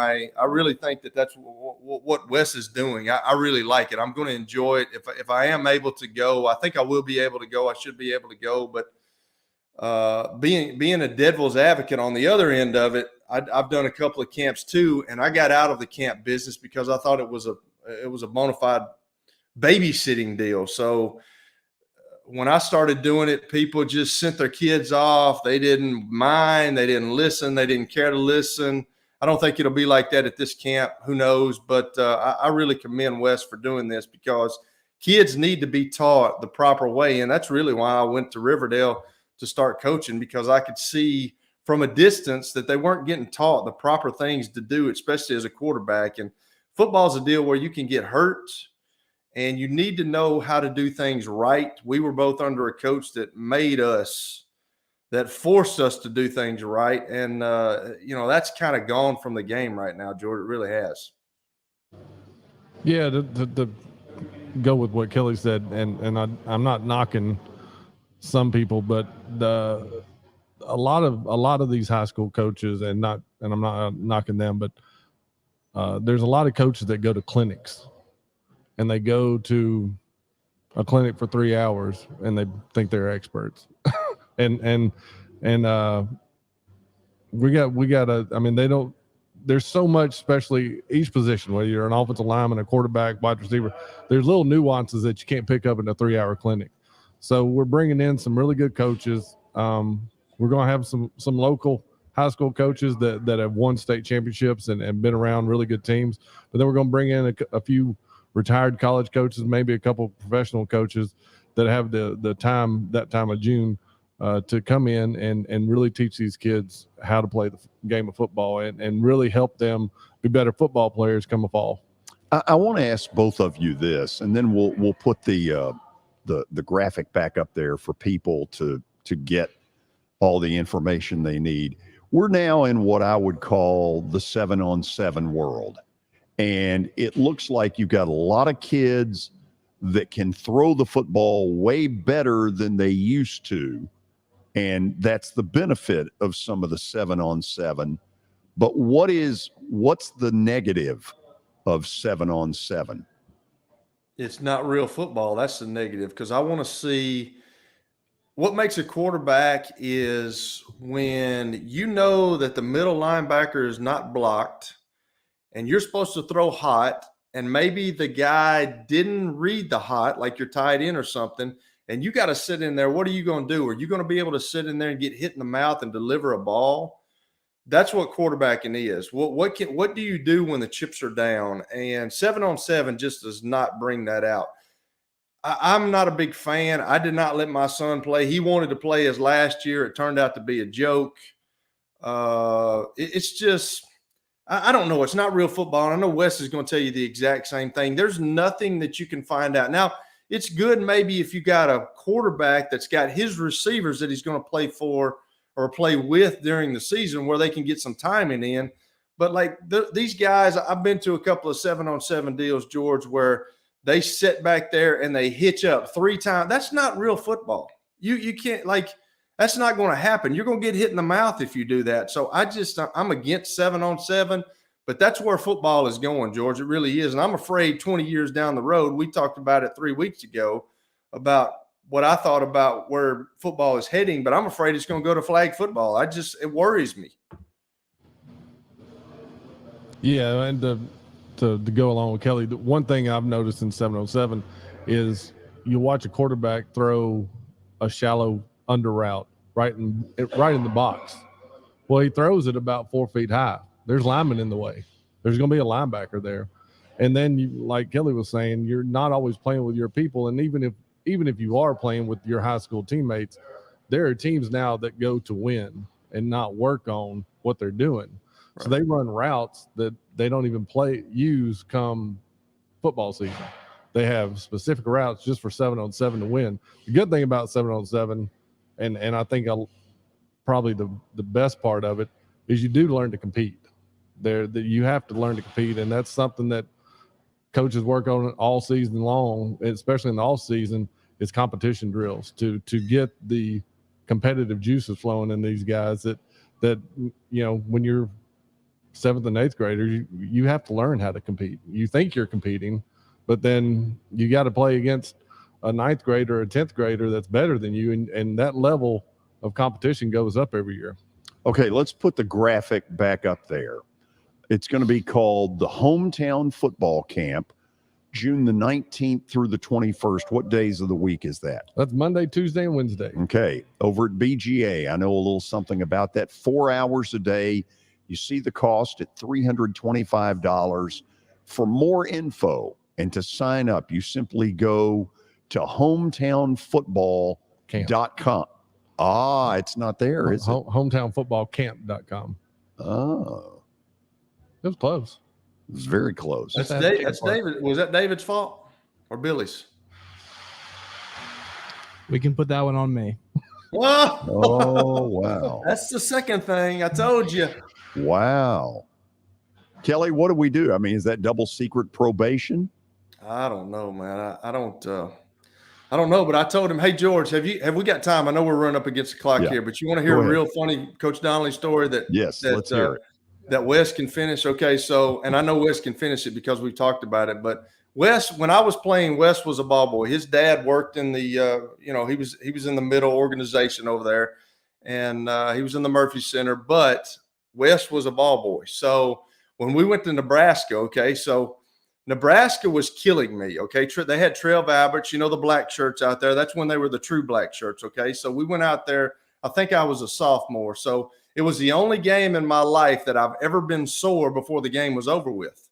Wes is doing. I really like it. I'm going to enjoy it. If I am able to go, I think I will be able to go. I should be able to go. But being a devil's advocate on the other end of it, I've done a couple of camps too, and I got out of the camp business because I thought it was a bona fide babysitting deal. So when I started doing it, people just sent their kids off. They didn't mind. They didn't listen. They didn't care to listen. I don't think it'll be like that at this camp. Who knows? But I really commend Wes for doing this, because kids need to be taught the proper way. And that's really why I went to Riverdale to start coaching, because I could see from a distance that they weren't getting taught the proper things to do, especially as a quarterback. And football's a deal where you can get hurt, and you need to know how to do things right. We were both under a coach that forced us to do things right. And, that's kind of gone from the game right now, Jordan. It really has. Yeah, to go with what Kelly said, and I'm not knocking some people, but a lot of these high school coaches, and I'm not knocking them, but there's a lot of coaches that go to clinics, and they go to a clinic for 3 hours and they think they're experts. and we got I mean, they don't, there's so much, especially each position, whether you're an offensive lineman, a quarterback, wide receiver, there's little nuances that you can't pick up in a 3-hour clinic. So we're bringing in some really good coaches. We're going to have some local high school coaches that have won state championships and been around really good teams. But then we're going to bring in a few retired college coaches, maybe a couple professional coaches that have the time, that time of June, to come in and really teach these kids how to play the game of football and really help them be better football players come the fall. I want to ask both of you this, and then we'll put the graphic back up there for people to get all the information they need. We're now in what I would call the 7-on-7 world. And it looks like you've got a lot of kids that can throw the football way better than they used to. And that's the benefit of some of the 7-on-7. But what's the negative of 7-on-7? It's not real football. That's the negative, because I want to see what makes a quarterback is when you know that the middle linebacker is not blocked and you're supposed to throw hot, and maybe the guy didn't read the hot, like you're tied in or something, and you got to sit in there. What are you going to do? Are you going to be able to sit in there and get hit in the mouth and deliver a ball? That's what quarterbacking is. What do you do when the chips are down? And 7-on-7 just does not bring that out. I'm not a big fan. I did not let my son play. He wanted to play his last year. It turned out to be a joke. It's just, I don't know. It's not real football. And I know Wes is going to tell you the exact same thing. There's nothing that you can find out. Now, it's good maybe if you got a quarterback that's got his receivers that he's going to play for or play with during the season where they can get some timing in. But like these guys, I've been to a couple of 7-on-7 deals, George, where they sit back there and they hitch up 3 times. That's not real football. You can't, like, that's not going to happen. You're going to get hit in the mouth if you do that. So I'm against 7-on-7, but that's where football is going, George. It really is. And I'm afraid 20 years down the road, we talked about it 3 weeks ago about what I thought about where football is heading, but I'm afraid it's going to go to flag football. It worries me. Yeah, and to go along with Kelly, the one thing I've noticed in 7-on-7 is you watch a quarterback throw a shallow under route right in the box. Well, he throws it about 4 feet high. There's linemen in the way. There's going to be a linebacker there. And then, like Kelly was saying, you're not always playing with your people. And even if you are playing with your high school teammates, there are teams now that go to win and not work on what they're doing. Right. So they run routes that they don't even use come football season. They have specific routes just for 7-on-7 to win. The good thing about 7-on-7, and I think probably the best part of it, is you do learn to compete. You have to learn to compete, and that's something that coaches work on all season long, especially in the off season, is competition drills to get the competitive juices flowing in these guys that when you're 7th and 8th grader, you have to learn how to compete. You think you're competing, but then you got to play against a 9th grader or a 10th grader that's better than you, and that level of competition goes up every year. Okay, let's put the graphic back up there. It's going to be called the Hometown Football Camp, June the 19th through the 21st. What days of the week is that? That's Monday, Tuesday, and Wednesday. Okay, over at BGA. I know a little something about that. 4 hours a day. You see the cost at $325. For more info and to sign up, you simply go to hometownfootball.com. It's not there, is it? Hometownfootballcamp.com. Oh. It was close. It was very close. That's David. Was that David's fault or Billy's? We can put that one on me. Whoa. Oh, wow. That's the second thing I told you. Wow. Kelly, what do we do? I mean, is that double secret probation? I don't know, man. I don't I don't know, but I told him, hey, George, have we got time? I know we're running up against the clock here, but you want to hear a real funny Coach Donnelly story let's hear it. That Wes can finish? Okay, so, and I know Wes can finish it because we've talked about it, but Wes, when I was playing, Wes was a ball boy. His dad worked in the, he was in the middle organization over there, and he was in the Murphy Center, but Wes was a ball boy. So when we went to Nebraska, okay, so Nebraska was killing me, okay? They had Trev Alberts, the black shirts out there. That's when they were the true black shirts, okay? So we went out there. I think I was a sophomore. So it was the only game in my life that I've ever been sore before the game was over with.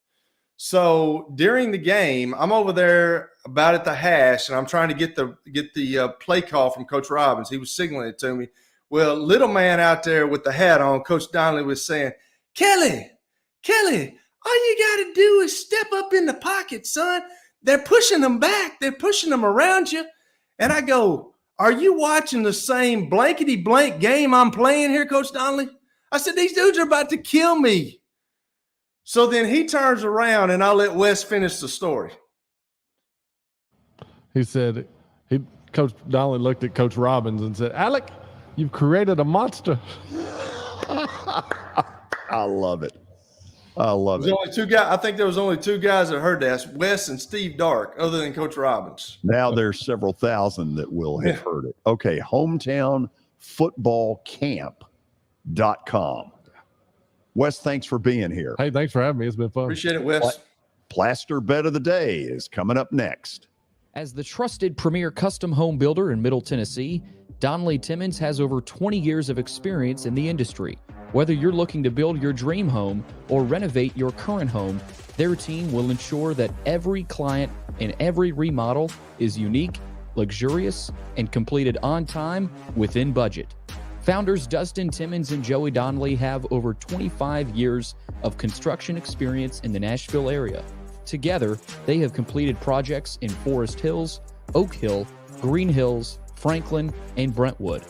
So during the game, I'm over there about at the hash, and I'm trying to get the play call from Coach Robbins. He was signaling it to me. Well, little man out there with the hat on, Coach Donnelly was saying, Kelly, all you got to do is step up in the pocket, son. They're pushing them back. They're pushing them around you. And I go, are you watching the same blankety blank game I'm playing here, Coach Donnelly? I said, these dudes are about to kill me. So then he turns around, and I'll let Wes finish the story. He said, Coach Donnelly looked at Coach Robbins and said, Alec, you've created a monster. I love it. I love it. Only two guys. I think there was only two guys that heard that, Wes and Steve Dark, other than Coach Robbins. Now there's several thousand that will have heard it. Okay, hometownfootballcamp.com. Wes, thanks for being here. Hey, thanks for having me. It's been fun. Appreciate it, Wes. Plaster Bet of the Day is coming up next. As the trusted premier custom home builder in Middle Tennessee, Donnelly Timmons has over 20 years of experience in the industry. Whether you're looking to build your dream home or renovate your current home, their team will ensure that every client and every remodel is unique, luxurious, and completed on time within budget. Founders Dustin Timmons and Joey Donnelly have over 25 years of construction experience in the Nashville area. Together, they have completed projects in Forest Hills, Oak Hill, Green Hills, Franklin, and Brentwood.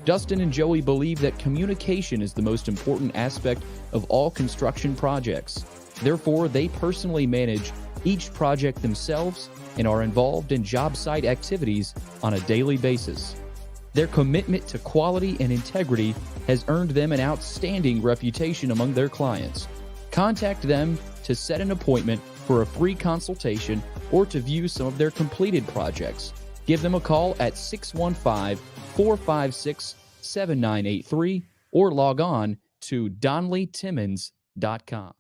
Dustin and Joey believe that communication is the most important aspect of all construction projects. Therefore, they personally manage each project themselves and are involved in job site activities on a daily basis. Their commitment to quality and integrity has earned them an outstanding reputation among their clients. Contact them to set an appointment for a free consultation or to view some of their completed projects. Give them a call at 615-456-7983 or log on to DonnellyTimmons.com.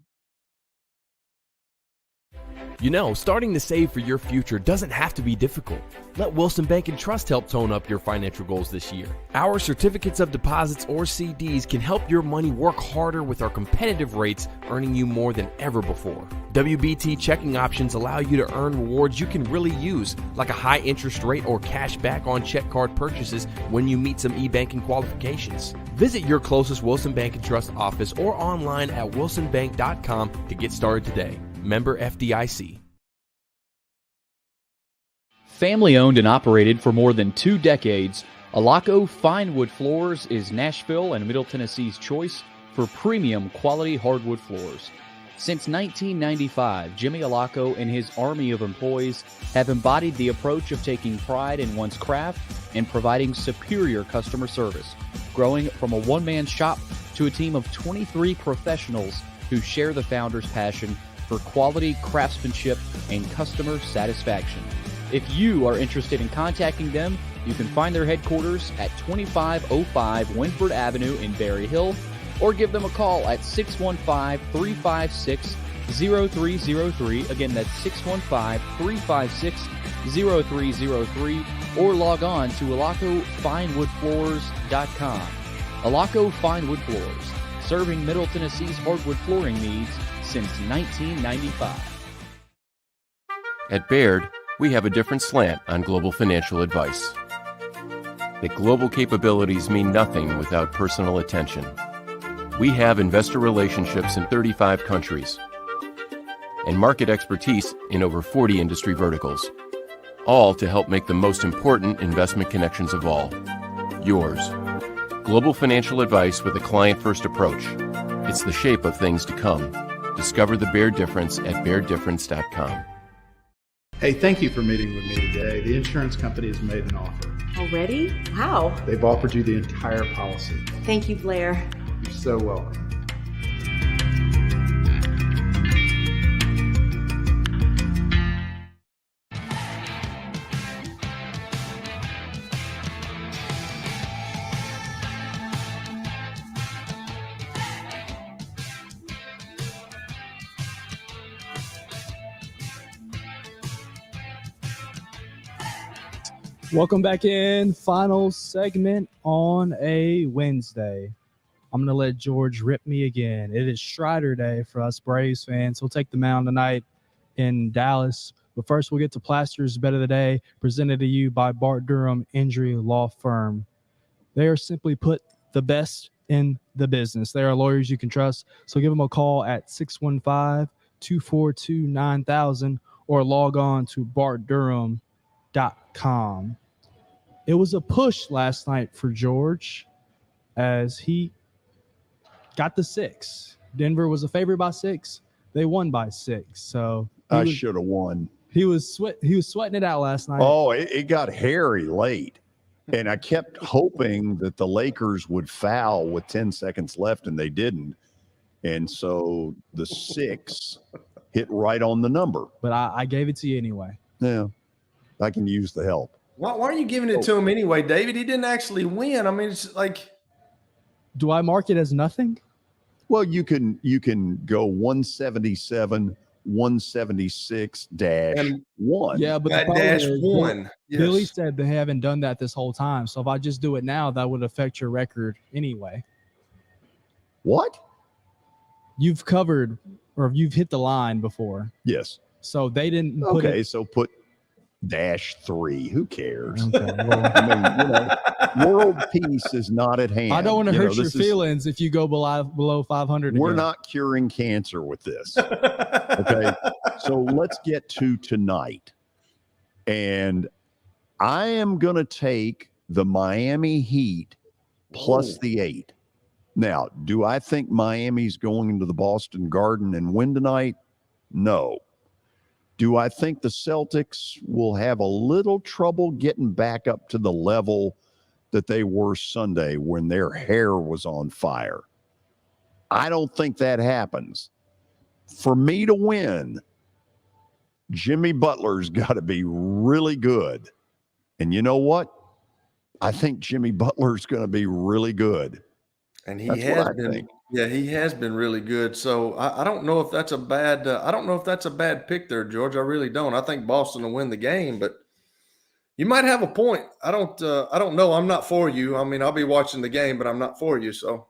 You know, starting to save for your future doesn't have to be difficult. Let Wilson Bank and Trust help tone up your financial goals this year. Our certificates of deposits or CDs can help your money work harder with our competitive rates, earning you more than ever before. WBT checking options allow you to earn rewards you can really use, like a high interest rate or cash back on check card purchases when you meet some e-banking qualifications. Visit your closest Wilson Bank and Trust office or online at wilsonbank.com to get started today. Member FDIC. Family owned and operated for more than 2 decades, Alaco Fine Wood Floors is Nashville and Middle Tennessee's choice for premium quality hardwood floors. Since 1995, Jimmy Alaco and his army of employees have embodied the approach of taking pride in one's craft and providing superior customer service, growing from a one-man shop to a team of 23 professionals who share the founder's passion for quality craftsmanship and customer satisfaction. If you are interested in contacting them, you can find their headquarters at 2505 Winford Avenue in Berry Hill, or give them a call at 615-356-0303. Again, that's 615-356-0303, or log on to alacofinewoodfloors.com. Alaco Fine Wood Floors, serving Middle Tennessee's hardwood flooring needs since 1995. At Baird, we have a different slant on global financial advice. That global capabilities mean nothing without personal attention. We have investor relationships in 35 countries and market expertise in over 40 industry verticals, all to help make the most important investment connections of all, yours. Global financial advice with a client-first approach. It's the shape of things to come. Discover the Baird difference at BairdDifference.com. Hey, thank you for meeting with me today. The insurance company has made an offer. Already? Wow. They've offered you the entire policy. Thank you, Blair. You're so welcome. Welcome back in. Final segment on a Wednesday. I'm going to let George rip me again. It is Strider Day for us Braves fans. He'll take the mound tonight in Dallas. But first, we'll get to Plaster's Bet of the Day, presented to you by Bart Durham Injury Law Firm. They are simply put the best in the business. They are lawyers you can trust. So give them a call at 615-242-9000 or log on to bartdurham.com. It was a push last night for George as he got the 6. Denver was a favorite by 6. They won by 6. So I should have won. He was sweating it out last night. Oh, it got hairy late. And I kept hoping that the Lakers would foul with 10 seconds left, and they didn't. And so the 6 hit right on the number. But I gave it to you anyway. Yeah, I can use the help. Why are you giving it to him anyway, David? He didn't actually win. I mean, it's like. Do I mark it as nothing? Well, you can go 177, 176-1. Yeah, but the dash is, 1. Yes. Billy said they haven't done that this whole time. So if I just do it now, that would affect your record anyway. What? You've covered or you've hit the line before. Yes. So they didn't put it. So put -3. Who cares? Okay, well, I mean, world peace is not at hand. I don't want to hurt your feelings if you go below 500. We're not curing cancer with this. Okay. So let's get to tonight. And I am going to take the Miami Heat plus the 8. Now, do I think Miami's going into the Boston Garden and win tonight? No. Do I think the Celtics will have a little trouble getting back up to the level that they were Sunday when their hair was on fire? I don't think that happens. For me to win, Jimmy Butler's got to be really good. And you know what? I think Jimmy Butler's going to be really good. And he has been. Yeah, he has been really good. So I don't know if that's a bad. I don't know if that's a bad pick there, George. I really don't. I think Boston will win the game, but you might have a point. I don't know. I'm not for you. I mean, I'll be watching the game, but I'm not for you. So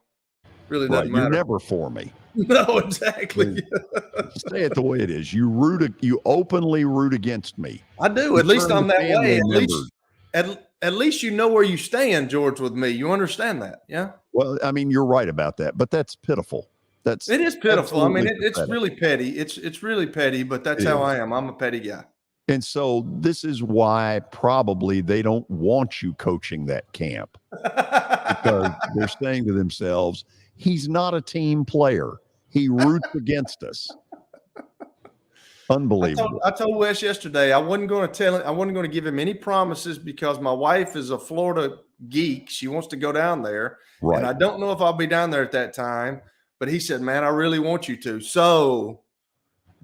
really doesn't matter. You're never for me. No, exactly. Say it the way it is. You openly root against me. I do. At least I'm that way. At least you know where you stand, George, with me. You understand that, yeah? Well, I mean, you're right about that, but that's pitiful. It is pitiful. I mean, it's really petty. It's really petty, but that's how I am. I'm a petty guy. And so this is why probably they don't want you coaching that camp, because they're saying to themselves, he's not a team player. He roots against us. Unbelievable. I told Wes yesterday I wasn't going to give him any promises because my wife is a Florida geek. She wants to go down there. Right. And I don't know if I'll be down there at that time. But he said, man, I really want you to. So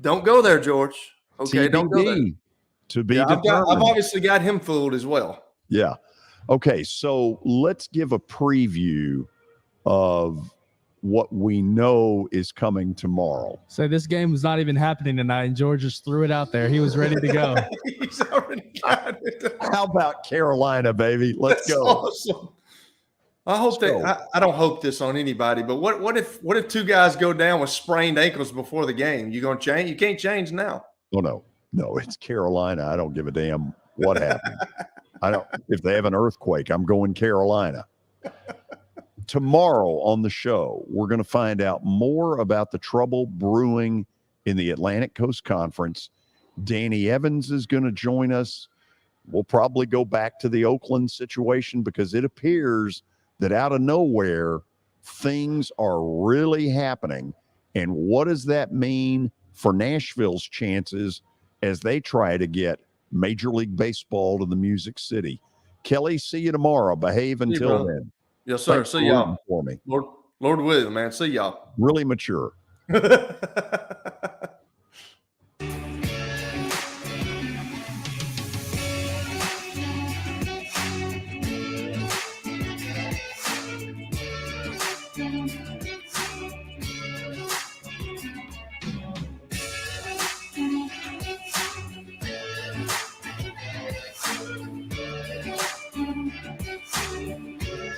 don't go there, George. Okay, TBD, don't go there. To be determined. I've obviously got him fooled as well. Yeah. Okay, so let's give a preview of what we know is coming tomorrow. So this game was not even happening tonight, and George just threw it out there. He was ready to go. He's already got it. How about Carolina, baby? Let's go. Awesome. I hope I don't hope this on anybody, but what if 2 guys go down with sprained ankles before the game? You gonna change? You can't change now. Oh no, it's Carolina. I don't give a damn what happened. If they have an earthquake, I'm going Carolina. Tomorrow on the show, we're going to find out more about the trouble brewing in the Atlantic Coast Conference. Danny Evans is going to join us. We'll probably go back to the Oakland situation because it appears that out of nowhere, things are really happening. And what does that mean for Nashville's chances as they try to get Major League Baseball to the Music City. Kelly, see you tomorrow. Behave until then. Yes, sir. Thanks See for y'all. rooting for me. Lord willing, man. See y'all. Really mature.